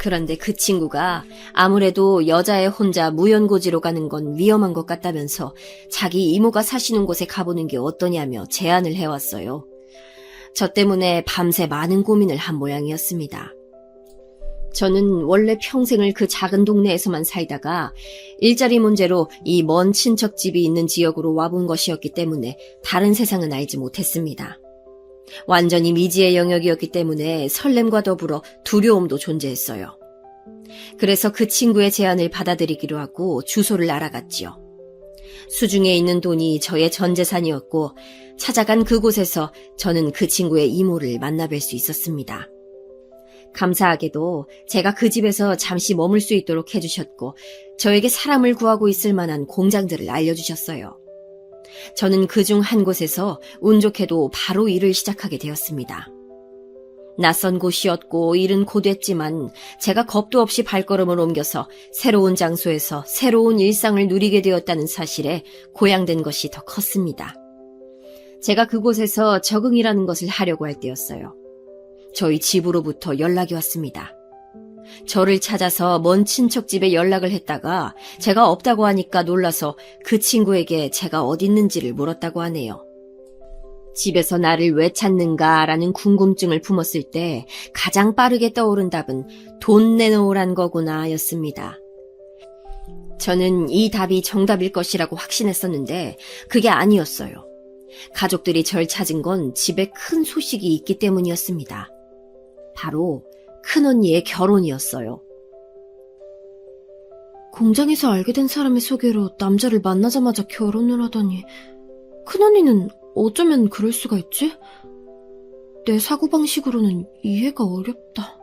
그런데 그 친구가 아무래도 여자애 혼자 무연고지로 가는 건 위험한 것 같다면서 자기 이모가 사시는 곳에 가보는 게 어떠냐며 제안을 해왔어요. 저 때문에 밤새 많은 고민을 한 모양이었습니다. 저는 원래 평생을 그 작은 동네에서만 살다가 일자리 문제로 이 먼 친척 집이 있는 지역으로 와본 것이었기 때문에 다른 세상은 알지 못했습니다. 완전히 미지의 영역이었기 때문에 설렘과 더불어 두려움도 존재했어요. 그래서 그 친구의 제안을 받아들이기로 하고 주소를 알아갔지요. 수중에 있는 돈이 저의 전 재산이었고 찾아간 그곳에서 저는 그 친구의 이모를 만나뵐 수 있었습니다. 감사하게도 제가 그 집에서 잠시 머물 수 있도록 해주셨고 저에게 사람을 구하고 있을 만한 공장들을 알려주셨어요. 저는 그중 한 곳에서 운 좋게도 바로 일을 시작하게 되었습니다. 낯선 곳이었고 일은 고됐지만 제가 겁도 없이 발걸음을 옮겨서 새로운 장소에서 새로운 일상을 누리게 되었다는 사실에 고양된 것이 더 컸습니다. 제가 그곳에서 적응이라는 것을 하려고 할 때였어요. 저희 집으로부터 연락이 왔습니다. 저를 찾아서 먼 친척 집에 연락을 했다가 제가 없다고 하니까 놀라서 그 친구에게 제가 어디 있는지를 물었다고 하네요. 집에서 나를 왜 찾는가라는 궁금증을 품었을 때 가장 빠르게 떠오른 답은 돈 내놓으란 거구나 였습니다. 저는 이 답이 정답일 것이라고 확신했었는데 그게 아니었어요. 가족들이 절 찾은 건 집에 큰 소식이 있기 때문이었습니다. 바로 큰언니의 결혼이었어요. 공장에서 알게 된 사람의 소개로 남자를 만나자마자 결혼을 하다니 큰언니는 어쩌면 그럴 수가 있지? 내 사고방식으로는 이해가 어렵다.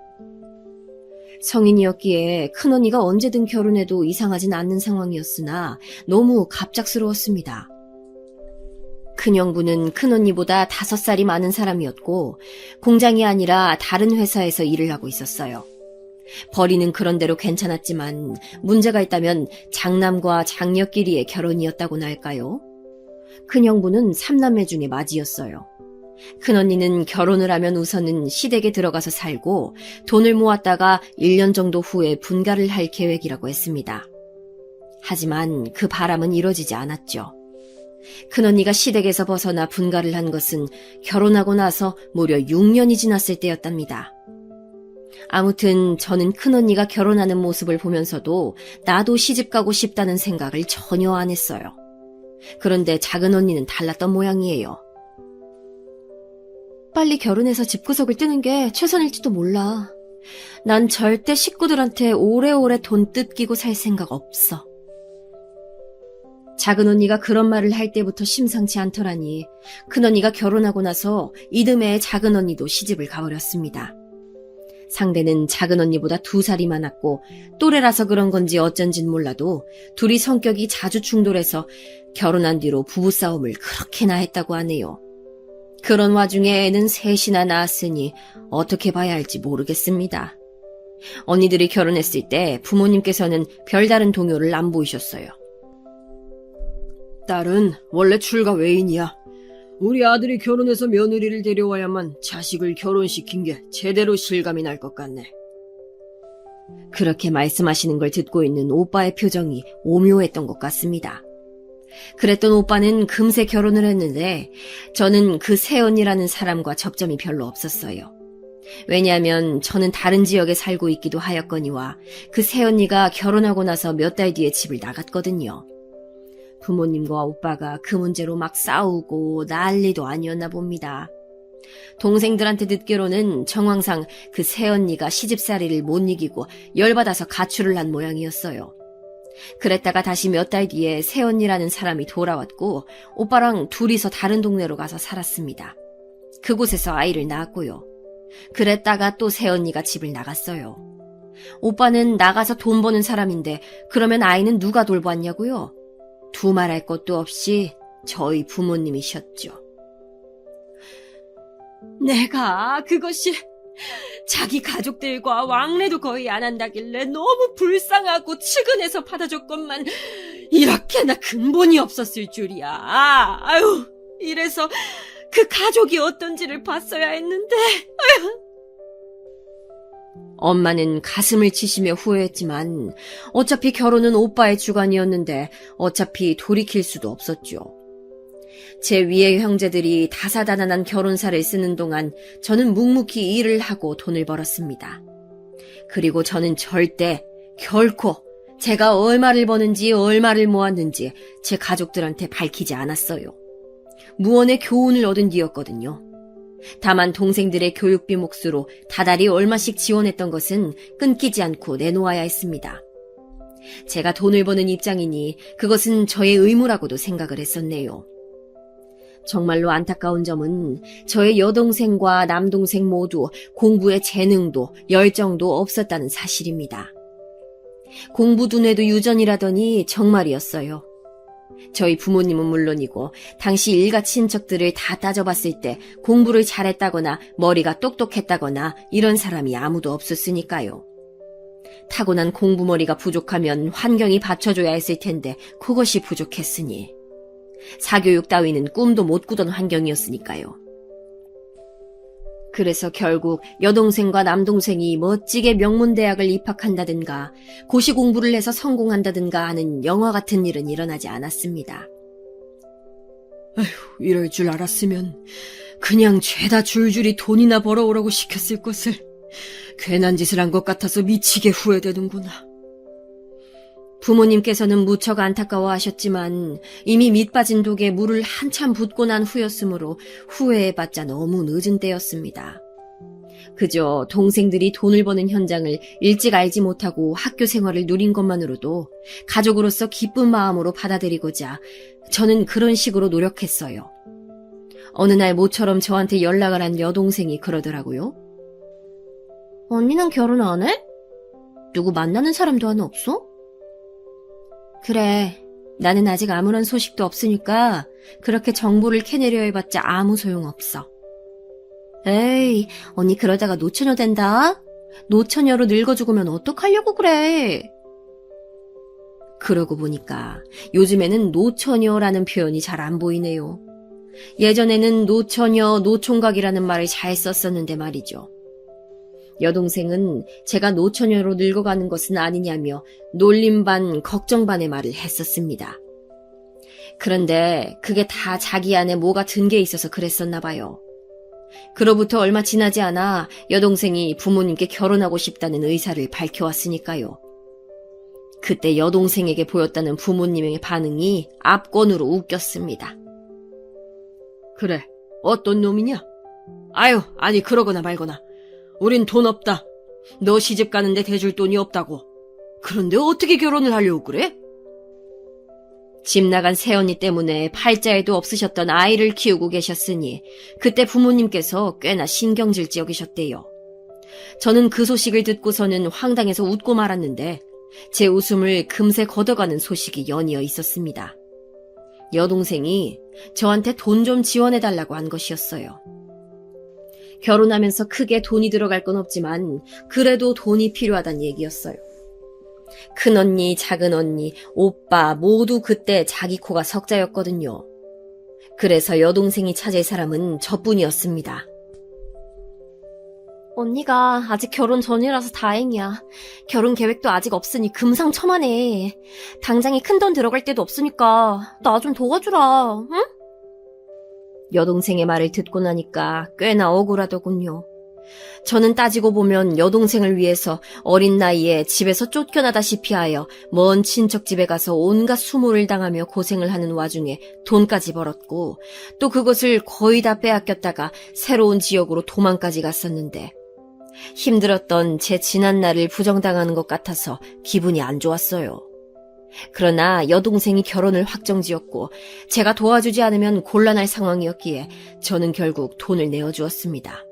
성인이었기에 큰언니가 언제든 결혼해도 이상하진 않는 상황이었으나 너무 갑작스러웠습니다. 큰형부는 큰언니보다 5살이 많은 사람이었고 공장이 아니라 다른 회사에서 일을 하고 있었어요. 벌이는 그런대로 괜찮았지만 문제가 있다면 장남과 장녀끼리의 결혼이었다고나 할까요? 큰형부는 3남매 중에 맏이었어요. 큰언니는 결혼을 하면 우선은 시댁에 들어가서 살고 돈을 모았다가 1년 정도 후에 분가를 할 계획이라고 했습니다. 하지만 그 바람은 이뤄지지 않았죠. 큰언니가 시댁에서 벗어나 분가를 한 것은 결혼하고 나서 무려 6년이 지났을 때였답니다. 아무튼 저는 큰언니가 결혼하는 모습을 보면서도 나도 시집가고 싶다는 생각을 전혀 안 했어요. 그런데 작은언니는 달랐던 모양이에요. 빨리 결혼해서 집구석을 뜨는 게 최선일지도 몰라. 난 절대 식구들한테 오래오래 돈 뜯기고 살 생각 없어. 작은언니가 그런 말을 할 때부터 심상치 않더라니 큰언니가 결혼하고 나서 이듬해 작은언니도 시집을 가버렸습니다. 상대는 작은언니보다 2살이 많았고 또래라서 그런 건지 어쩐진 몰라도 둘이 성격이 자주 충돌해서 결혼한 뒤로 부부싸움을 그렇게나 했다고 하네요. 그런 와중에 애는 3이나 낳았으니 어떻게 봐야 할지 모르겠습니다. 언니들이 결혼했을 때 부모님께서는 별다른 동요를 안 보이셨어요. 딸은 원래 출가 외인이야. 우리 아들이 결혼해서 며느리를 데려와야만 자식을 결혼시킨 게 제대로 실감이 날 것 같네. 그렇게 말씀하시는 걸 듣고 있는 오빠의 표정이 오묘했던 것 같습니다. 그랬던 오빠는 금세 결혼을 했는데 저는 그 새언니라는 사람과 접점이 별로 없었어요. 왜냐하면 저는 다른 지역에 살고 있기도 하였거니와 그 새언니가 결혼하고 나서 몇 달 뒤에 집을 나갔거든요. 부모님과 오빠가 그 문제로 막 싸우고 난리도 아니었나 봅니다. 동생들한테 듣기로는 정황상 그 새언니가 시집살이를 못 이기고 열받아서 가출을 한 모양이었어요. 그랬다가 다시 몇 달 뒤에 새언니라는 사람이 돌아왔고 오빠랑 둘이서 다른 동네로 가서 살았습니다. 그곳에서 아이를 낳았고요. 그랬다가 또 새언니가 집을 나갔어요. 오빠는 나가서 돈 버는 사람인데 그러면 아이는 누가 돌봤냐고요? 두말할 것도 없이 저희 부모님이셨죠. 내가 그것이 자기 가족들과 왕래도 거의 안 한다길래 너무 불쌍하고 측은해서 받아줬건만 이렇게나 근본이 없었을 줄이야. 아유, 이래서 그 가족이 어떤지를 봤어야 했는데. 아유. 엄마는 가슴을 치시며 후회했지만 어차피 결혼은 오빠의 주관이었는데 어차피 돌이킬 수도 없었죠. 제 위의 형제들이 다사다난한 결혼사를 쓰는 동안 저는 묵묵히 일을 하고 돈을 벌었습니다. 그리고 저는 절대, 결코 제가 얼마를 버는지 얼마를 모았는지 제 가족들한테 밝히지 않았어요. 무언의 교훈을 얻은 뒤였거든요. 다만 동생들의 교육비 몫으로 다달이 얼마씩 지원했던 것은 끊기지 않고 내놓아야 했습니다. 제가 돈을 버는 입장이니 그것은 저의 의무라고도 생각을 했었네요. 정말로 안타까운 점은 저의 여동생과 남동생 모두 공부에 재능도 열정도 없었다는 사실입니다. 공부 두뇌도 유전이라더니 정말이었어요. 저희 부모님은 물론이고 당시 일가 친척들을 다 따져봤을 때 공부를 잘했다거나 머리가 똑똑했다거나 이런 사람이 아무도 없었으니까요. 타고난 공부머리가 부족하면 환경이 받쳐줘야 했을 텐데 그것이 부족했으니 사교육 따위는 꿈도 못 꾸던 환경이었으니까요. 그래서 결국 여동생과 남동생이 멋지게 명문대학을 입학한다든가 고시 공부를 해서 성공한다든가 하는 영화 같은 일은 일어나지 않았습니다. 아휴, 이럴 줄 알았으면 그냥 죄다 줄줄이 돈이나 벌어오라고 시켰을 것을 괜한 짓을 한 것 같아서 미치게 후회되는구나. 부모님께서는 무척 안타까워하셨지만 이미 밑빠진 독에 물을 한참 붓고 난 후였으므로 후회해봤자 너무 늦은 때였습니다. 그저 동생들이 돈을 버는 현장을 일찍 알지 못하고 학교 생활을 누린 것만으로도 가족으로서 기쁜 마음으로 받아들이고자 저는 그런 식으로 노력했어요. 어느 날 모처럼 저한테 연락을 한 여동생이 그러더라고요. 언니는 결혼 안 해? 누구 만나는 사람도 하나 없어? 그래, 나는 아직 아무런 소식도 없으니까 그렇게 정보를 캐내려 해봤자 아무 소용없어. 에이, 언니 그러다가 노처녀 된다? 노처녀로 늙어 죽으면 어떡하려고 그래? 그러고 보니까 요즘에는 노처녀라는 표현이 잘 안 보이네요. 예전에는 노처녀, 노총각이라는 말을 잘 썼었는데 말이죠. 여동생은 제가 노처녀로 늙어가는 것은 아니냐며 놀림 반 걱정 반의 말을 했었습니다. 그런데 그게 다 자기 안에 뭐가 든 게 있어서 그랬었나 봐요. 그로부터 얼마 지나지 않아 여동생이 부모님께 결혼하고 싶다는 의사를 밝혀왔으니까요. 그때 여동생에게 보였다는 부모님의 반응이 압권으로 웃겼습니다. 그래, 어떤 놈이냐? 아유, 아니 그러거나 말거나. 우린 돈 없다. 너 시집 가는데 대줄 돈이 없다고. 그런데 어떻게 결혼을 하려고 그래? 집 나간 새언니 때문에 팔자에도 없으셨던 아이를 키우고 계셨으니 그때 부모님께서 꽤나 신경질지 여기셨대요. 저는 그 소식을 듣고서는 황당해서 웃고 말았는데 제 웃음을 금세 걷어가는 소식이 연이어 있었습니다. 여동생이 저한테 돈 좀 지원해달라고 한 것이었어요. 결혼하면서 크게 돈이 들어갈 건 없지만 그래도 돈이 필요하단 얘기였어요. 큰언니, 작은언니, 오빠 모두 그때 자기 코가 석자였거든요. 그래서 여동생이 찾을 사람은 저뿐이었습니다. 언니가 아직 결혼 전이라서 다행이야. 결혼 계획도 아직 없으니 금상첨화네. 당장에 큰돈 들어갈 데도 없으니까 나 좀 도와주라, 응? 여동생의 말을 듣고 나니까 꽤나 억울하더군요. 저는 따지고 보면 여동생을 위해서 어린 나이에 집에서 쫓겨나다시피 하여 먼 친척 집에 가서 온갖 수모를 당하며 고생을 하는 와중에 돈까지 벌었고 또 그것을 거의 다 빼앗겼다가 새로운 지역으로 도망까지 갔었는데 힘들었던 제 지난 날을 부정당하는 것 같아서 기분이 안 좋았어요. 그러나 여동생이 결혼을 확정지었고 제가 도와주지 않으면 곤란할 상황이었기에 저는 결국 돈을 내어주었습니다.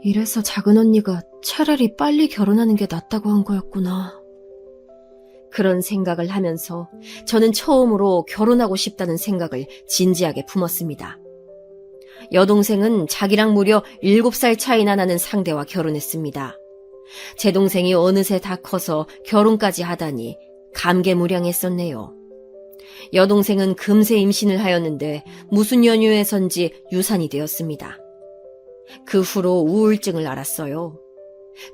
이래서 작은언니가 차라리 빨리 결혼하는 게 낫다고 한 거였구나. 그런 생각을 하면서 저는 처음으로 결혼하고 싶다는 생각을 진지하게 품었습니다. 여동생은 자기랑 무려 7살 차이나 나는 상대와 결혼했습니다. 제 동생이 어느새 다 커서 결혼까지 하다니 감개무량했었네요. 여동생은 금세 임신을 하였는데 무슨 연유에선지 유산이 되었습니다. 그 후로 우울증을 앓았어요.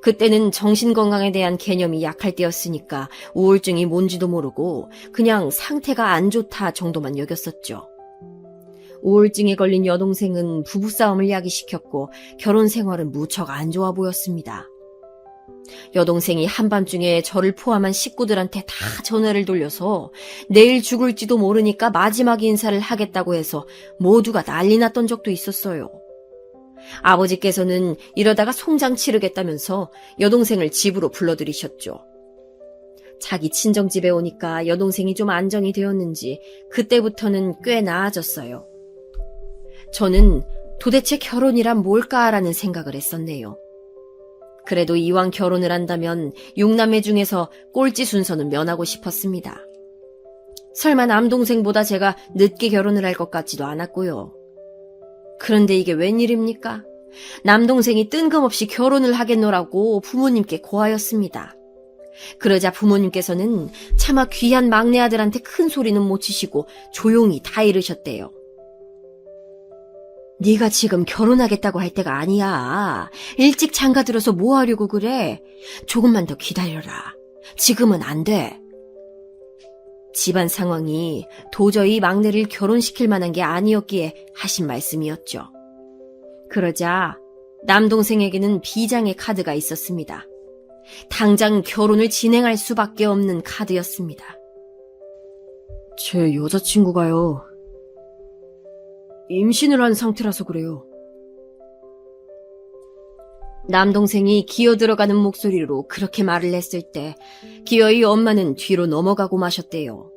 그때는 정신건강에 대한 개념이 약할 때였으니까 우울증이 뭔지도 모르고 그냥 상태가 안 좋다 정도만 여겼었죠. 우울증에 걸린 여동생은 부부싸움을 야기시켰고 결혼 생활은 무척 안 좋아 보였습니다. 여동생이 한밤중에 저를 포함한 식구들한테 다 전화를 돌려서 내일 죽을지도 모르니까 마지막 인사를 하겠다고 해서 모두가 난리 났던 적도 있었어요. 아버지께서는 이러다가 송장 치르겠다면서 여동생을 집으로 불러들이셨죠. 자기 친정집에 오니까 여동생이 좀 안정이 되었는지 그때부터는 꽤 나아졌어요. 저는 도대체 결혼이란 뭘까라는 생각을 했었네요. 그래도 이왕 결혼을 한다면 6남매 중에서 꼴찌 순서는 면하고 싶었습니다. 설마 남동생보다 제가 늦게 결혼을 할 것 같지도 않았고요. 그런데 이게 웬일입니까? 남동생이 뜬금없이 결혼을 하겠노라고 부모님께 고하였습니다. 그러자 부모님께서는 차마 귀한 막내 아들한테 큰 소리는 못 치시고 조용히 다 이르셨대요. 네가 지금 결혼하겠다고 할 때가 아니야. 일찍 장가들어서 뭐 하려고 그래? 조금만 더 기다려라. 지금은 안 돼. 집안 상황이 도저히 막내를 결혼시킬 만한 게 아니었기에 하신 말씀이었죠. 그러자 남동생에게는 비장의 카드가 있었습니다. 당장 결혼을 진행할 수밖에 없는 카드였습니다. 제 여자친구가요. 임신을 한 상태라서 그래요. 남동생이 기어들어가는 목소리로 그렇게 말을 했을 때 기어이 엄마는 뒤로 넘어가고 마셨대요.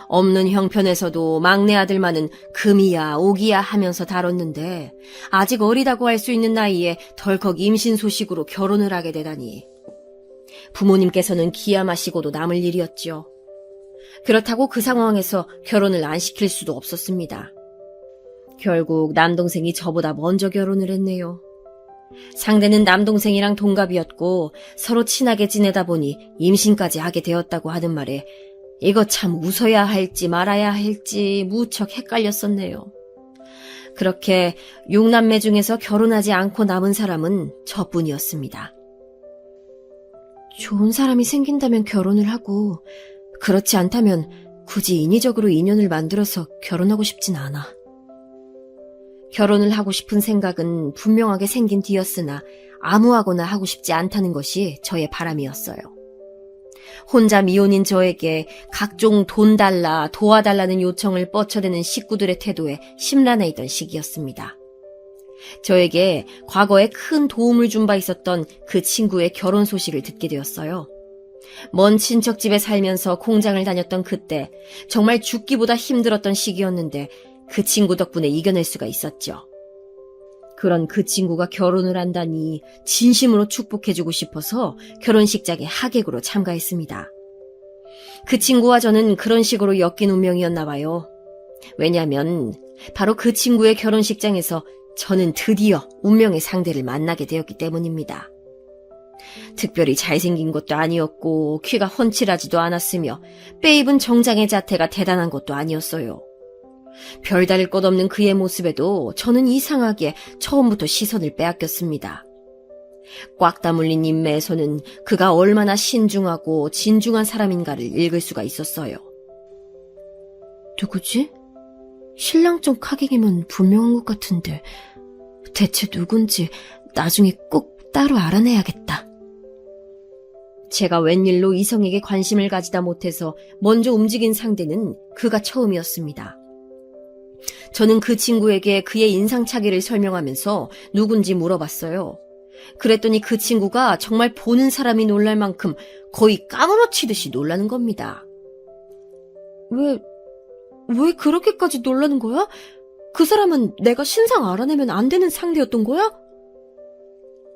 없는 형편에서도 막내 아들만은 금이야 오기야 하면서 다뤘는데 아직 어리다고 할 수 있는 나이에 덜컥 임신 소식으로 결혼을 하게 되다니. 부모님께서는 기야 마시고도 남을 일이었죠. 그렇다고 그 상황에서 결혼을 안 시킬 수도 없었습니다. 결국 남동생이 저보다 먼저 결혼을 했네요. 상대는 남동생이랑 동갑이었고 서로 친하게 지내다 보니 임신까지 하게 되었다고 하는 말에 이거 참 웃어야 할지 말아야 할지 무척 헷갈렸었네요. 그렇게 6남매 중에서 결혼하지 않고 남은 사람은 저뿐이었습니다. 좋은 사람이 생긴다면 결혼을 하고 그렇지 않다면 굳이 인위적으로 인연을 만들어서 결혼하고 싶진 않아. 결혼을 하고 싶은 생각은 분명하게 생긴 뒤였으나 아무하고나 하고 싶지 않다는 것이 저의 바람이었어요. 혼자 미혼인 저에게 각종 돈 달라, 도와달라는 요청을 뻗쳐대는 식구들의 태도에 심란해 있던 시기였습니다. 저에게 과거에 큰 도움을 준 바 있었던 그 친구의 결혼 소식을 듣게 되었어요. 먼 친척집에 살면서 공장을 다녔던 그때 정말 죽기보다 힘들었던 시기였는데 그 친구 덕분에 이겨낼 수가 있었죠. 그런 그 친구가 결혼을 한다니 진심으로 축복해주고 싶어서 결혼식장에 하객으로 참가했습니다. 그 친구와 저는 그런 식으로 엮인 운명이었나 봐요. 왜냐하면 바로 그 친구의 결혼식장에서 저는 드디어 운명의 상대를 만나게 되었기 때문입니다. 특별히 잘생긴 것도 아니었고 키가 훤칠하지도 않았으며 빼입은 정장의 자태가 대단한 것도 아니었어요. 별다를 것 없는 그의 모습에도 저는 이상하게 처음부터 시선을 빼앗겼습니다. 꽉 다물린 인매에서는 그가 얼마나 신중하고 진중한 사람인가를 읽을 수가 있었어요. 누구지? 신랑 쪽 하객이면 분명한 것 같은데 대체 누군지 나중에 꼭 따로 알아내야겠다. 제가 웬일로 이성에게 관심을 가지다 못해서 먼저 움직인 상대는 그가 처음이었습니다. 저는 그 친구에게 그의 인상착의를 설명하면서 누군지 물어봤어요. 그랬더니 그 친구가 정말 보는 사람이 놀랄 만큼 거의 까무러치듯이 놀라는 겁니다. 왜 그렇게까지 놀라는 거야? 그 사람은 내가 신상 알아내면 안 되는 상대였던 거야?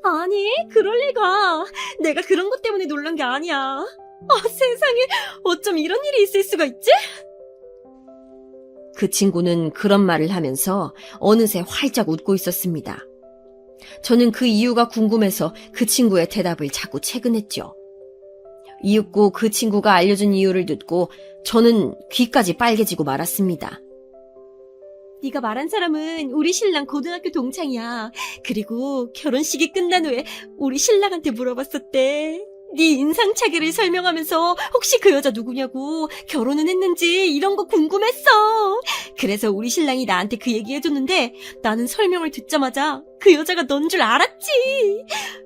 아니, 그럴 리가. 내가 그런 것 때문에 놀란 게 아니야. 세상에, 어쩜 이런 일이 있을 수가 있지? 그 친구는 그런 말을 하면서 어느새 활짝 웃고 있었습니다. 저는 그 이유가 궁금해서 그 친구의 대답을 자꾸 체근했죠. 이윽고 그 친구가 알려준 이유를 듣고 저는 귀까지 빨개지고 말았습니다. 네가 말한 사람은 우리 신랑 고등학교 동창이야. 그리고 결혼식이 끝난 후에 우리 신랑한테 물어봤었대. 네 인상착의를 설명하면서 혹시 그 여자 누구냐고, 결혼은 했는지 이런 거 궁금했어. 그래서 우리 신랑이 나한테 그 얘기 해줬는데 나는 설명을 듣자마자 그 여자가 넌 줄 알았지.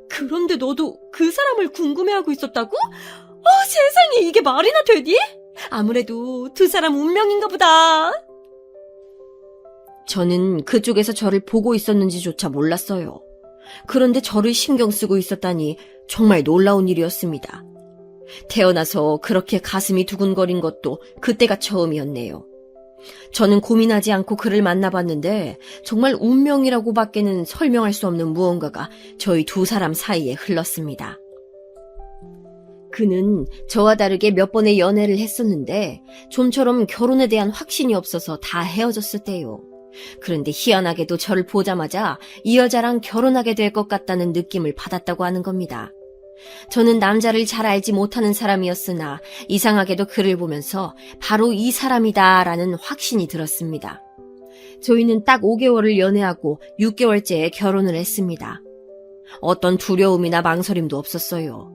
그런데 너도 그 사람을 궁금해하고 있었다고? 세상에, 이게 말이나 되니? 아무래도 두 사람 운명인가 보다. 저는 그쪽에서 저를 보고 있었는지조차 몰랐어요. 그런데 저를 신경 쓰고 있었다니 정말 놀라운 일이었습니다. 태어나서 그렇게 가슴이 두근거린 것도 그때가 처음이었네요. 저는 고민하지 않고 그를 만나봤는데 정말 운명이라고밖에는 설명할 수 없는 무언가가 저희 두 사람 사이에 흘렀습니다. 그는 저와 다르게 몇 번의 연애를 했었는데 좀처럼 결혼에 대한 확신이 없어서 다 헤어졌을 때요. 그런데 희한하게도 저를 보자마자 이 여자랑 결혼하게 될 것 같다는 느낌을 받았다고 하는 겁니다. 저는 남자를 잘 알지 못하는 사람이었으나 이상하게도 그를 보면서 바로 이 사람이다라는 확신이 들었습니다. 저희는 딱 5개월을 연애하고 6개월째에 결혼을 했습니다. 어떤 두려움이나 망설임도 없었어요.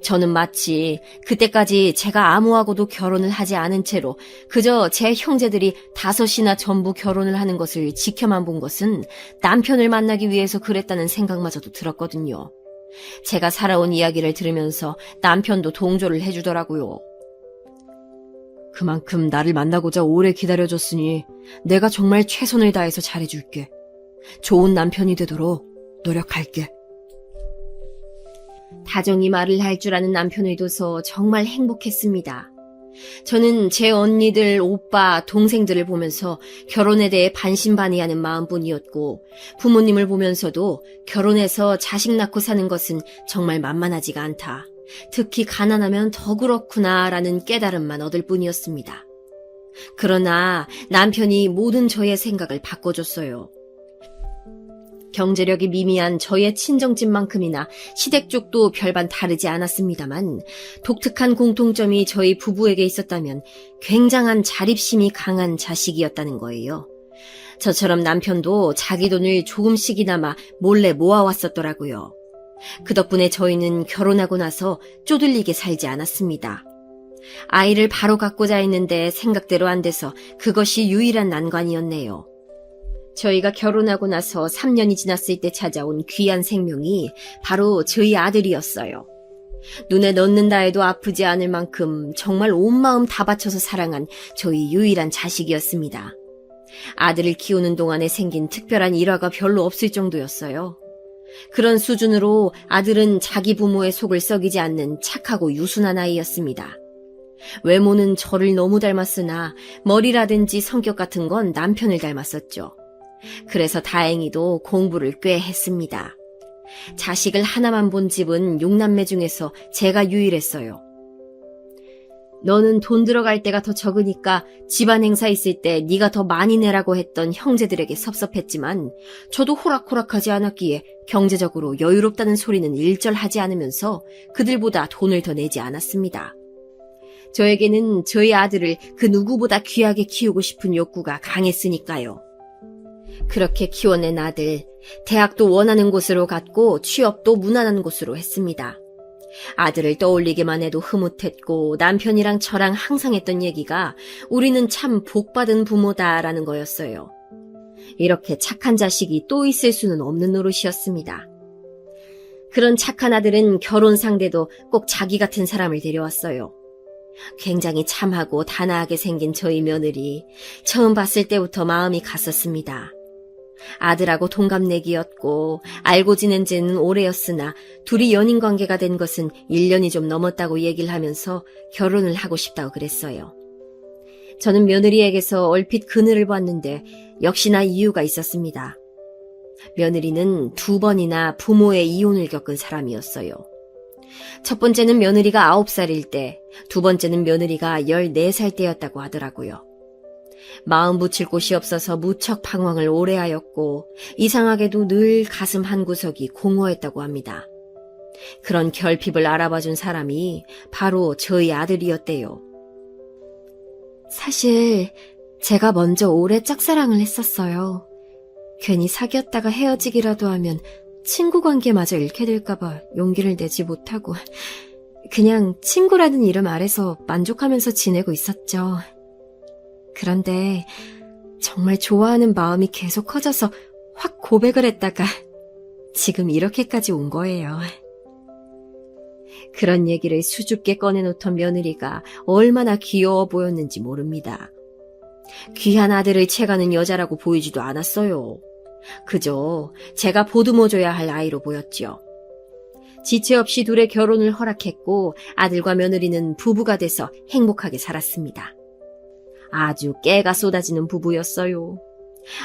저는 마치 그때까지 제가 아무하고도 결혼을 하지 않은 채로 그저 제 형제들이 5이나 전부 결혼을 하는 것을 지켜만 본 것은 남편을 만나기 위해서 그랬다는 생각마저도 들었거든요. 제가 살아온 이야기를 들으면서 남편도 동조를 해주더라고요. 그만큼 나를 만나고자 오래 기다려줬으니 내가 정말 최선을 다해서 잘해줄게. 좋은 남편이 되도록 노력할게. 다정히 말을 할 줄 아는 남편을 둬서 정말 행복했습니다. 저는 제 언니들, 오빠, 동생들을 보면서 결혼에 대해 반신반의하는 마음뿐이었고 부모님을 보면서도 결혼해서 자식 낳고 사는 것은 정말 만만하지가 않다. 특히 가난하면 더 그렇구나라는 깨달음만 얻을 뿐이었습니다. 그러나 남편이 모든 저의 생각을 바꿔줬어요. 경제력이 미미한 저의 친정집만큼이나 시댁 쪽도 별반 다르지 않았습니다만 독특한 공통점이 저희 부부에게 있었다면 굉장한 자립심이 강한 자식이었다는 거예요. 저처럼 남편도 자기 돈을 조금씩이나마 몰래 모아왔었더라고요. 그 덕분에 저희는 결혼하고 나서 쪼들리게 살지 않았습니다. 아이를 바로 갖고자 했는데 생각대로 안 돼서 그것이 유일한 난관이었네요. 저희가 결혼하고 나서 3년이 지났을 때 찾아온 귀한 생명이 바로 저희 아들이었어요. 눈에 넣는다 해도 아프지 않을 만큼 정말 온 마음 다 바쳐서 사랑한 저희 유일한 자식이었습니다. 아들을 키우는 동안에 생긴 특별한 일화가 별로 없을 정도였어요. 그런 수준으로 아들은 자기 부모의 속을 썩이지 않는 착하고 유순한 아이였습니다. 외모는 저를 너무 닮았으나 머리라든지 성격 같은 건 남편을 닮았었죠. 그래서 다행히도 공부를 꽤 했습니다. 자식을 하나만 본 집은 6남매 중에서 제가 유일했어요. 너는 돈 들어갈 때가 더 적으니까 집안 행사 있을 때 네가 더 많이 내라고 했던 형제들에게 섭섭했지만 저도 호락호락하지 않았기에 경제적으로 여유롭다는 소리는 일절 하지 않으면서 그들보다 돈을 더 내지 않았습니다. 저에게는 저희 아들을 그 누구보다 귀하게 키우고 싶은 욕구가 강했으니까요. 그렇게 키워낸 아들, 대학도 원하는 곳으로 갔고 취업도 무난한 곳으로 했습니다. 아들을 떠올리기만 해도 흐뭇했고 남편이랑 저랑 항상 했던 얘기가 우리는 참 복받은 부모다라는 거였어요. 이렇게 착한 자식이 또 있을 수는 없는 노릇이었습니다. 그런 착한 아들은 결혼 상대도 꼭 자기 같은 사람을 데려왔어요. 굉장히 참하고 단아하게 생긴 저희 며느리, 처음 봤을 때부터 마음이 갔었습니다. 아들하고 동갑내기였고 알고 지낸 지는 오래였으나 둘이 연인 관계가 된 것은 1년이 좀 넘었다고 얘기를 하면서 결혼을 하고 싶다고 그랬어요. 저는 며느리에게서 얼핏 그늘을 봤는데 역시나 이유가 있었습니다. 며느리는 2번이나 부모의 이혼을 겪은 사람이었어요. 첫 번째는 며느리가 9살일 때, 두 번째는 며느리가 14살 때였다고 하더라고요. 마음 붙일 곳이 없어서 무척 방황을 오래 하였고 이상하게도 늘 가슴 한구석이 공허했다고 합니다. 그런 결핍을 알아봐준 사람이 바로 저희 아들이었대요. 사실 제가 먼저 오래 짝사랑을 했었어요. 괜히 사귀었다가 헤어지기라도 하면 친구 관계마저 잃게 될까봐 용기를 내지 못하고 그냥 친구라는 이름 아래서 만족하면서 지내고 있었죠. 그런데 정말 좋아하는 마음이 계속 커져서 확 고백을 했다가 지금 이렇게까지 온 거예요. 그런 얘기를 수줍게 꺼내놓던 며느리가 얼마나 귀여워 보였는지 모릅니다. 귀한 아들을 채가는 여자라고 보이지도 않았어요. 그저 제가 보듬어줘야 할 아이로 보였지요. 지체 없이 둘의 결혼을 허락했고 아들과 며느리는 부부가 돼서 행복하게 살았습니다. 아주 깨가 쏟아지는 부부였어요.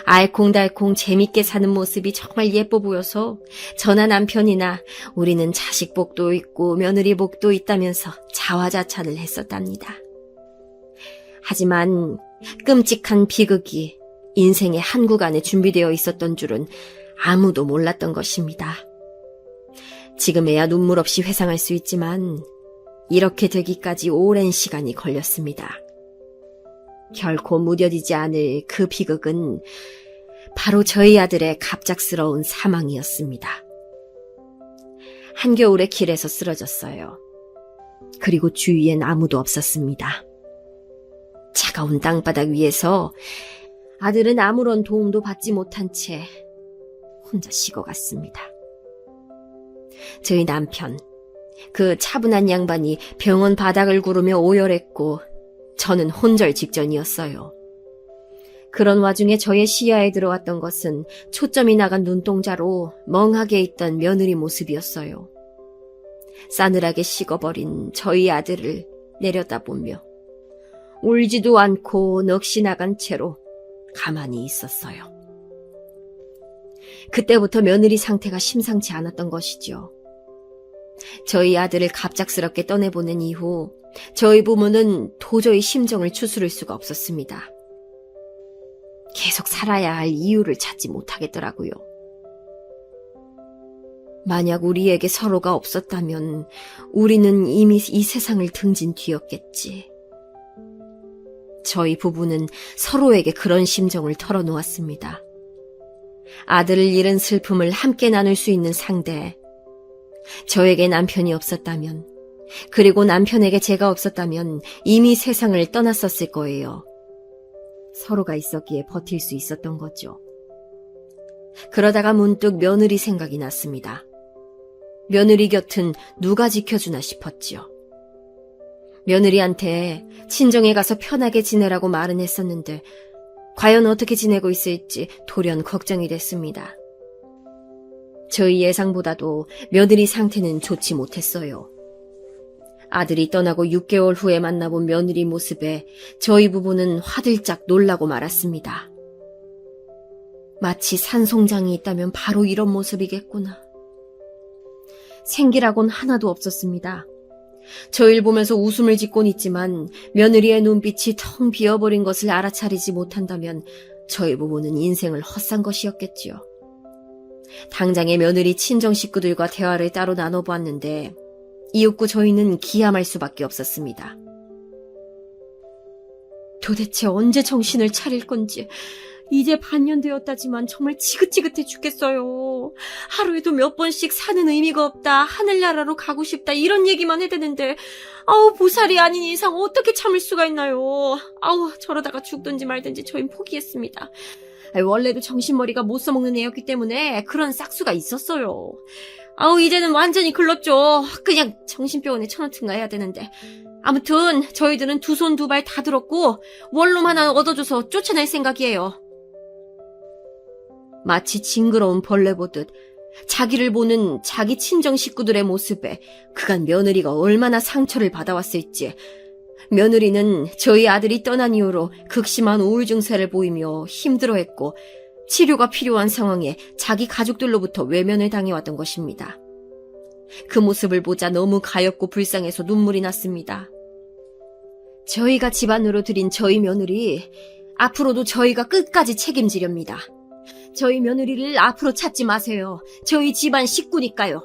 알콩달콩 재밌게 사는 모습이 정말 예뻐 보여서 저나 남편이나 우리는 자식 복도 있고 며느리 복도 있다면서 자화자찬을 했었답니다. 하지만 끔찍한 비극이 인생의 한 구간에 준비되어 있었던 줄은 아무도 몰랐던 것입니다. 지금에야 눈물 없이 회상할 수 있지만 이렇게 되기까지 오랜 시간이 걸렸습니다. 결코 무뎌지지 않을 그 비극은 바로 저희 아들의 갑작스러운 사망이었습니다. 한겨울에 길에서 쓰러졌어요. 그리고 주위엔 아무도 없었습니다. 차가운 땅바닥 위에서 아들은 아무런 도움도 받지 못한 채 혼자 식어갔습니다. 저희 남편, 그 차분한 양반이 병원 바닥을 구르며 오열했고 저는 혼절 직전이었어요. 그런 와중에 저의 시야에 들어왔던 것은 초점이 나간 눈동자로 멍하게 있던 며느리 모습이었어요. 싸늘하게 식어버린 저희 아들을 내려다보며 울지도 않고 넋이 나간 채로 가만히 있었어요. 그때부터 며느리 상태가 심상치 않았던 것이죠. 저희 아들을 갑작스럽게 떠내보낸 이후 저희 부모는 도저히 심정을 추스를 수가 없었습니다. 계속 살아야 할 이유를 찾지 못하겠더라고요. 만약 우리에게 서로가 없었다면 우리는 이미 이 세상을 등진 뒤였겠지. 저희 부부는 서로에게 그런 심정을 털어놓았습니다. 아들을 잃은 슬픔을 함께 나눌 수 있는 상대, 저에게 남편이 없었다면, 그리고 남편에게 제가 없었다면 이미 세상을 떠났었을 거예요. 서로가 있었기에 버틸 수 있었던 거죠. 그러다가 문득 며느리 생각이 났습니다. 며느리 곁은 누가 지켜주나 싶었지요. 며느리한테 친정에 가서 편하게 지내라고 말은 했었는데 과연 어떻게 지내고 있을지 돌연 걱정이 됐습니다. 저희 예상보다도 며느리 상태는 좋지 못했어요. 아들이 떠나고 6개월 후에 만나본 며느리 모습에 저희 부부는 화들짝 놀라고 말았습니다. 마치 산송장이 있다면 바로 이런 모습이겠구나. 생기라곤 하나도 없었습니다. 저희를 보면서 웃음을 짓곤 있지만 며느리의 눈빛이 텅 비어버린 것을 알아차리지 못한다면 저희 부부는 인생을 헛산 것이었겠지요. 당장의 며느리 친정 식구들과 대화를 따로 나눠보았는데 이윽고 저희는 기함할 수밖에 없었습니다. 도대체 언제 정신을 차릴 건지 이제 반년 되었다지만 정말 지긋지긋해 죽겠어요. 하루에도 몇 번씩 사는 의미가 없다, 하늘나라로 가고 싶다 이런 얘기만 해대는데 보살이 아닌 이상 어떻게 참을 수가 있나요. 저러다가 죽든지 말든지 저희는 포기했습니다. 원래도 정신머리가 못 써먹는 애였기 때문에 그런 싹수가 있었어요. 이제는 완전히 글렀죠. 그냥 정신병원에 쳐넣든가 해야 되는데. 아무튼 저희들은 두 손 두 발 다 들었고 원룸 하나 얻어줘서 쫓아낼 생각이에요. 마치 징그러운 벌레 보듯 자기를 보는 자기 친정 식구들의 모습에 그간 며느리가 얼마나 상처를 받아왔을지, 며느리는 저희 아들이 떠난 이후로 극심한 우울 증세를 보이며 힘들어했고 치료가 필요한 상황에 자기 가족들로부터 외면을 당해왔던 것입니다. 그 모습을 보자 너무 가엾고 불쌍해서 눈물이 났습니다. 저희가 집안으로 들인 저희 며느리, 앞으로도 저희가 끝까지 책임지렵니다. 저희 며느리를 앞으로 찾지 마세요. 저희 집안 식구니까요.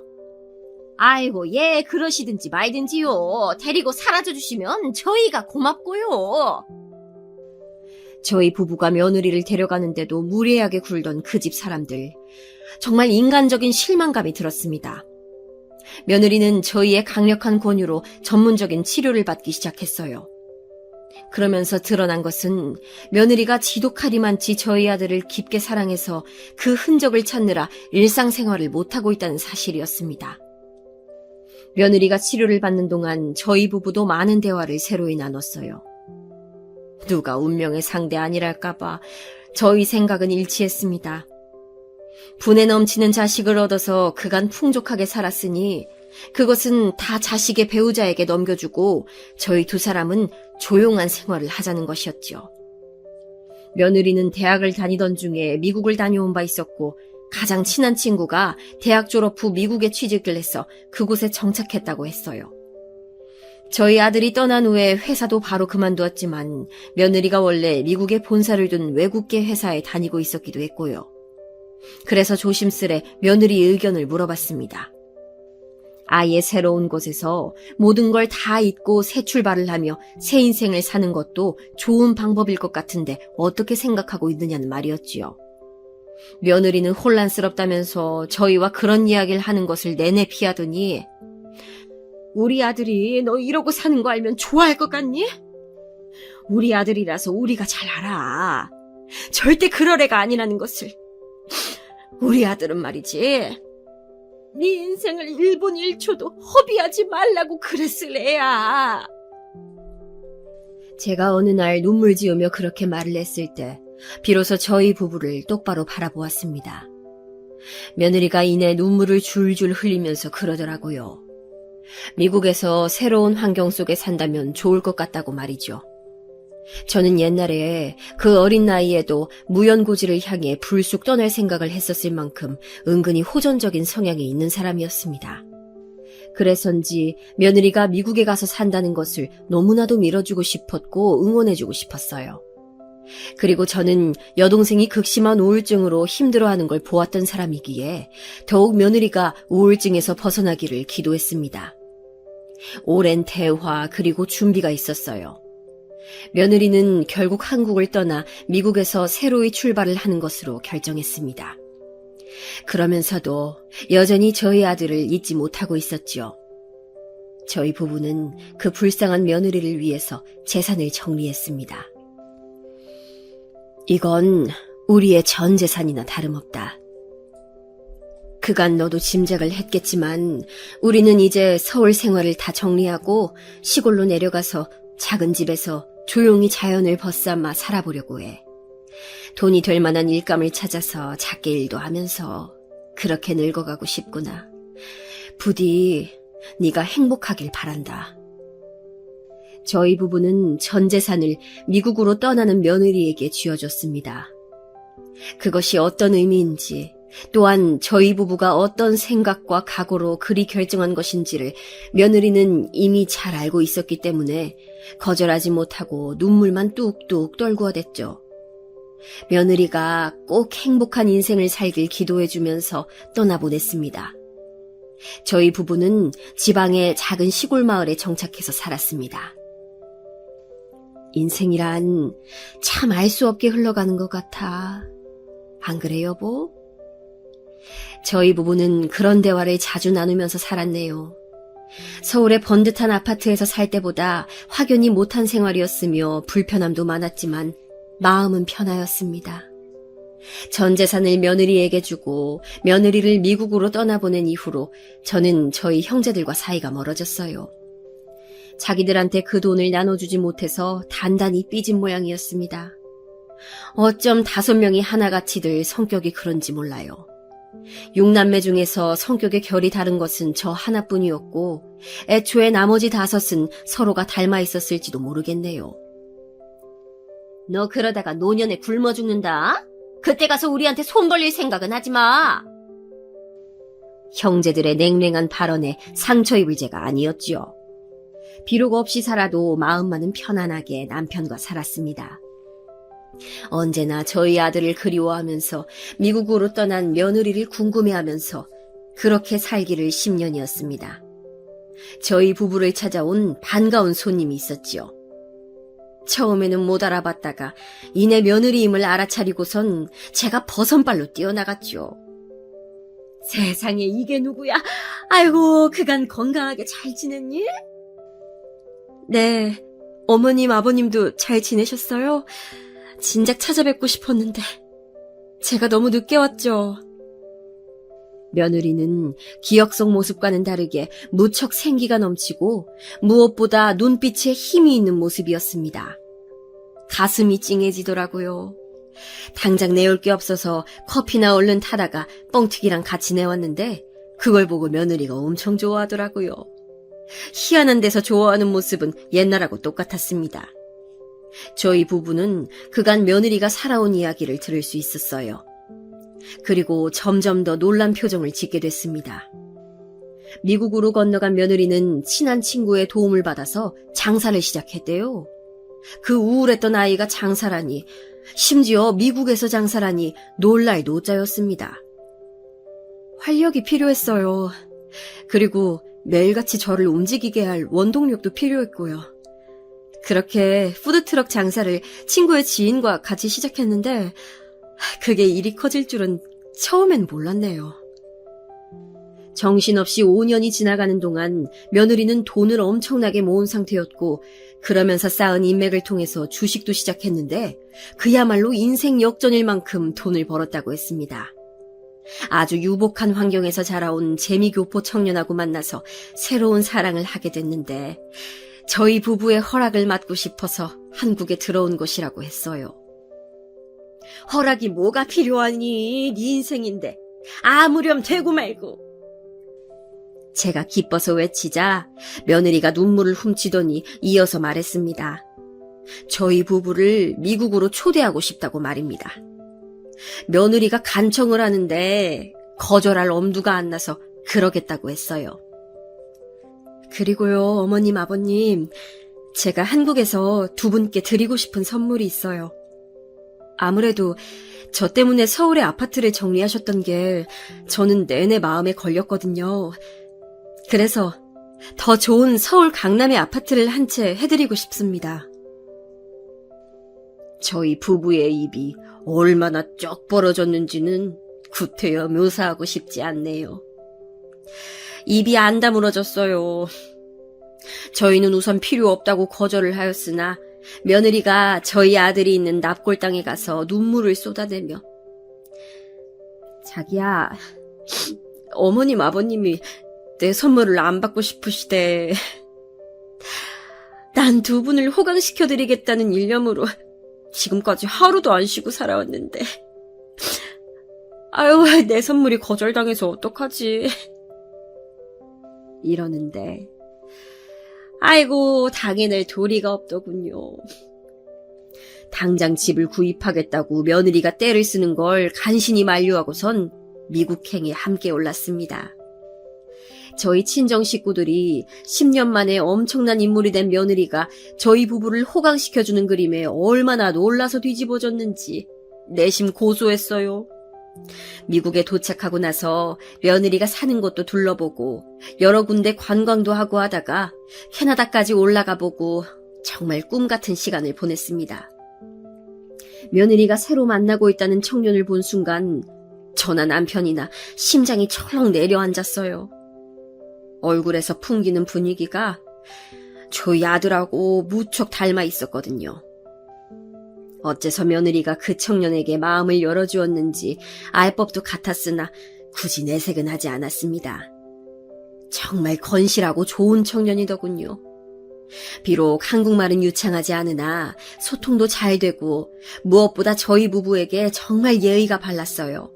예, 그러시든지 말든지요. 데리고 사라져 주시면 저희가 고맙고요. 저희 부부가 며느리를 데려가는데도 무례하게 굴던 그 집 사람들. 정말 인간적인 실망감이 들었습니다. 며느리는 저희의 강력한 권유로 전문적인 치료를 받기 시작했어요. 그러면서 드러난 것은 며느리가 지독하리만치 저희 아들을 깊게 사랑해서 그 흔적을 찾느라 일상생활을 못하고 있다는 사실이었습니다. 며느리가 치료를 받는 동안 저희 부부도 많은 대화를 새로이 나눴어요. 누가 운명의 상대 아니랄까봐 저희 생각은 일치했습니다. 분에 넘치는 자식을 얻어서 그간 풍족하게 살았으니 그것은 다 자식의 배우자에게 넘겨주고 저희 두 사람은 조용한 생활을 하자는 것이었죠. 며느리는 대학을 다니던 중에 미국을 다녀온 바 있었고 가장 친한 친구가 대학 졸업 후 미국에 취직을 해서 그곳에 정착했다고 했어요. 저희 아들이 떠난 후에 회사도 바로 그만두었지만 며느리가 원래 미국에 본사를 둔 외국계 회사에 다니고 있었기도 했고요. 그래서 조심스레 며느리 의견을 물어봤습니다. 아예 새로운 곳에서 모든 걸 다 잊고 새 출발을 하며 새 인생을 사는 것도 좋은 방법일 것 같은데 어떻게 생각하고 있느냐는 말이었지요. 며느리는 혼란스럽다면서 저희와 그런 이야기를 하는 것을 내내 피하더니 우리 아들이 너 이러고 사는 거 알면 좋아할 것 같니? 우리 아들이라서 우리가 잘 알아. 절대 그럴 애가 아니라는 것을. 우리 아들은 말이지. 네 인생을 1분 1초도 허비하지 말라고 그랬을 애야. 제가 어느 날 눈물 지으며 그렇게 말을 했을 때 비로소 저희 부부를 똑바로 바라보았습니다. 며느리가 이내 눈물을 줄줄 흘리면서 그러더라고요. 미국에서 새로운 환경 속에 산다면 좋을 것 같다고 말이죠. 저는 옛날에 그 어린 나이에도 무연고지를 향해 불쑥 떠날 생각을 했었을 만큼 은근히 호전적인 성향이 있는 사람이었습니다. 그래서인지 며느리가 미국에 가서 산다는 것을 너무나도 밀어주고 싶었고 응원해주고 싶었어요. 그리고 저는 여동생이 극심한 우울증으로 힘들어하는 걸 보았던 사람이기에 더욱 며느리가 우울증에서 벗어나기를 기도했습니다. 오랜 대화 그리고 준비가 있었어요. 며느리는 결국 한국을 떠나 미국에서 새로이 출발을 하는 것으로 결정했습니다. 그러면서도 여전히 저희 아들을 잊지 못하고 있었죠. 저희 부부는 그 불쌍한 며느리를 위해서 재산을 정리했습니다. 이건 우리의 전 재산이나 다름없다. 그간 너도 짐작을 했겠지만 우리는 이제 서울 생활을 다 정리하고 시골로 내려가서 작은 집에서 조용히 자연을 벗삼아 살아보려고 해. 돈이 될 만한 일감을 찾아서 작게 일도 하면서 그렇게 늙어가고 싶구나. 부디 네가 행복하길 바란다. 저희 부부는 전 재산을 미국으로 떠나는 며느리에게 쥐어줬습니다. 그것이 어떤 의미인지 또한 저희 부부가 어떤 생각과 각오로 그리 결정한 것인지를 며느리는 이미 잘 알고 있었기 때문에 거절하지 못하고 눈물만 뚝뚝 떨구어댔죠. 며느리가 꼭 행복한 인생을 살길 기도해주면서 떠나보냈습니다. 저희 부부는 지방의 작은 시골 마을에 정착해서 살았습니다. 인생이란 참 알 수 없게 흘러가는 것 같아. 안 그래, 여보? 저희 부부는 그런 대화를 자주 나누면서 살았네요. 서울의 번듯한 아파트에서 살 때보다 확연히 못한 생활이었으며 불편함도 많았지만 마음은 편하였습니다. 전 재산을 며느리에게 주고 며느리를 미국으로 떠나보낸 이후로 저는 저희 형제들과 사이가 멀어졌어요. 자기들한테 그 돈을 나눠주지 못해서 단단히 삐진 모양이었습니다. 어쩜 5명이 하나같이들 성격이 그런지 몰라요. 6남매 중에서 성격의 결이 다른 것은 저 하나뿐이었고 애초에 나머지 5은 서로가 닮아 있었을지도 모르겠네요. 너 그러다가 노년에 굶어 죽는다? 그때 가서 우리한테 손 벌릴 생각은 하지 마. 형제들의 냉랭한 발언에 상처 입을 죄가 아니었지요. 비록 없이 살아도 마음만은 편안하게 남편과 살았습니다. 언제나 저희 아들을 그리워하면서 미국으로 떠난 며느리를 궁금해하면서 그렇게 살기를 10년이었습니다. 저희 부부를 찾아온 반가운 손님이 있었지요. 처음에는 못 알아봤다가 이내 며느리임을 알아차리고선 제가 버선발로 뛰어나갔죠. 세상에 이게 누구야? 아이고, 그간 건강하게 잘 지냈니? 네, 어머님 아버님도 잘 지내셨어요? 진작 찾아뵙고 싶었는데 제가 너무 늦게 왔죠. 며느리는 기억 속 모습과는 다르게 무척 생기가 넘치고 무엇보다 눈빛에 힘이 있는 모습이었습니다. 가슴이 찡해지더라고요. 당장 내올 게 없어서 커피나 얼른 타다가 뻥튀기랑 같이 내왔는데 그걸 보고 며느리가 엄청 좋아하더라고요. 희한한 데서 좋아하는 모습은 옛날하고 똑같았습니다. 저희 부부는 그간 며느리가 살아온 이야기를 들을 수 있었어요. 그리고 점점 더 놀란 표정을 짓게 됐습니다. 미국으로 건너간 며느리는 친한 친구의 도움을 받아서 장사를 시작했대요. 그 우울했던 아이가 장사라니, 심지어 미국에서 장사라니 놀랄 노자였습니다. 활력이 필요했어요. 그리고 매일같이 저를 움직이게 할 원동력도 필요했고요. 그렇게 푸드트럭 장사를 친구의 지인과 같이 시작했는데 그게 일이 커질 줄은 처음엔 몰랐네요. 정신없이 5년이 지나가는 동안 며느리는 돈을 엄청나게 모은 상태였고 그러면서 쌓은 인맥을 통해서 주식도 시작했는데 그야말로 인생 역전일 만큼 돈을 벌었다고 했습니다. 아주 유복한 환경에서 자라온 재미교포 청년하고 만나서 새로운 사랑을 하게 됐는데 저희 부부의 허락을 받고 싶어서 한국에 들어온 것이라고 했어요. 허락이 뭐가 필요하니? 네 인생인데 아무렴 되고 말고. 제가 기뻐서 외치자 며느리가 눈물을 훔치더니 이어서 말했습니다. 저희 부부를 미국으로 초대하고 싶다고 말입니다. 며느리가 간청을 하는데 거절할 엄두가 안 나서 그러겠다고 했어요. 그리고요, 어머님, 아버님, 제가 한국에서 두 분께 드리고 싶은 선물이 있어요. 아무래도 저 때문에 서울의 아파트를 정리하셨던 게 저는 내내 마음에 걸렸거든요. 그래서 더 좋은 서울 강남의 아파트를 한 채 해드리고 싶습니다. 저희 부부의 입이 얼마나 쩍 벌어졌는지는 구태여 묘사하고 싶지 않네요. 입이 안 다물어졌어요. 저희는 우선 필요 없다고 거절을 하였으나 며느리가 저희 아들이 있는 납골 땅에 가서 눈물을 쏟아내며 자기야, 어머님 아버님이 내 선물을 안 받고 싶으시대. 난 두 분을 호강시켜드리겠다는 일념으로 지금까지 하루도 안 쉬고 살아왔는데 아유, 내 선물이 거절당해서 어떡하지? 이러는데 아이고, 당해낼 도리가 없더군요. 당장 집을 구입하겠다고 며느리가 떼를 쓰는 걸 간신히 만류하고선 미국행에 함께 올랐습니다. 저희 친정 식구들이 10년 만에 엄청난 인물이 된 며느리가 저희 부부를 호강시켜주는 그림에 얼마나 놀라서 뒤집어졌는지 내심 고소했어요. 미국에 도착하고 나서 며느리가 사는 곳도 둘러보고 여러 군데 관광도 하고 하다가 캐나다까지 올라가 보고 정말 꿈 같은 시간을 보냈습니다. 며느리가 새로 만나고 있다는 청년을 본 순간 저나 남편이나 심장이 철렁 내려앉았어요. 얼굴에서 풍기는 분위기가 저희 아들하고 무척 닮아 있었거든요. 어째서 며느리가 그 청년에게 마음을 열어주었는지 알 법도 같았으나 굳이 내색은 하지 않았습니다. 정말 건실하고 좋은 청년이더군요. 비록 한국말은 유창하지 않으나 소통도 잘 되고 무엇보다 저희 부부에게 정말 예의가 발랐어요.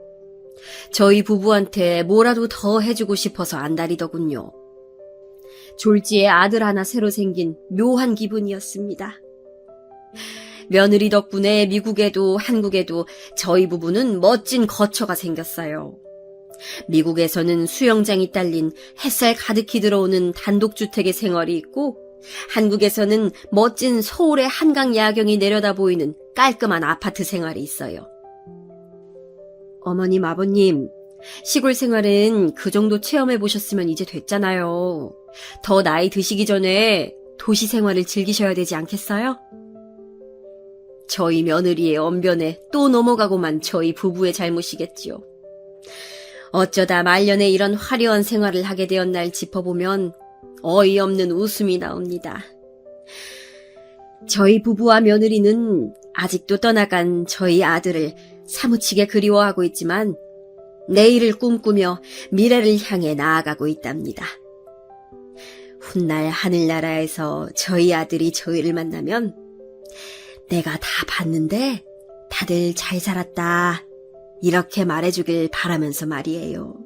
저희 부부한테 뭐라도 더 해주고 싶어서 안달이더군요. 졸지에 아들 하나 새로 생긴 묘한 기분이었습니다. 며느리 덕분에 미국에도 한국에도 저희 부부는 멋진 거처가 생겼어요. 미국에서는 수영장이 딸린 햇살 가득히 들어오는 단독주택의 생활이 있고 한국에서는 멋진 서울의 한강 야경이 내려다 보이는 깔끔한 아파트 생활이 있어요. 어머님, 아버님, 시골 생활은 그 정도 체험해 보셨으면 이제 됐잖아요. 더 나이 드시기 전에 도시 생활을 즐기셔야 되지 않겠어요? 저희 며느리의 언변에 또 넘어가고만 저희 부부의 잘못이겠지요. 어쩌다 말년에 이런 화려한 생활을 하게 되었날 짚어보면 어이없는 웃음이 나옵니다. 저희 부부와 며느리는 아직도 떠나간 저희 아들을 사무치게 그리워하고 있지만 내일을 꿈꾸며 미래를 향해 나아가고 있답니다. 훗날 하늘나라에서 저희 아들이 저희를 만나면 내가 다 봤는데 다들 잘 살았다 이렇게 말해주길 바라면서 말이에요.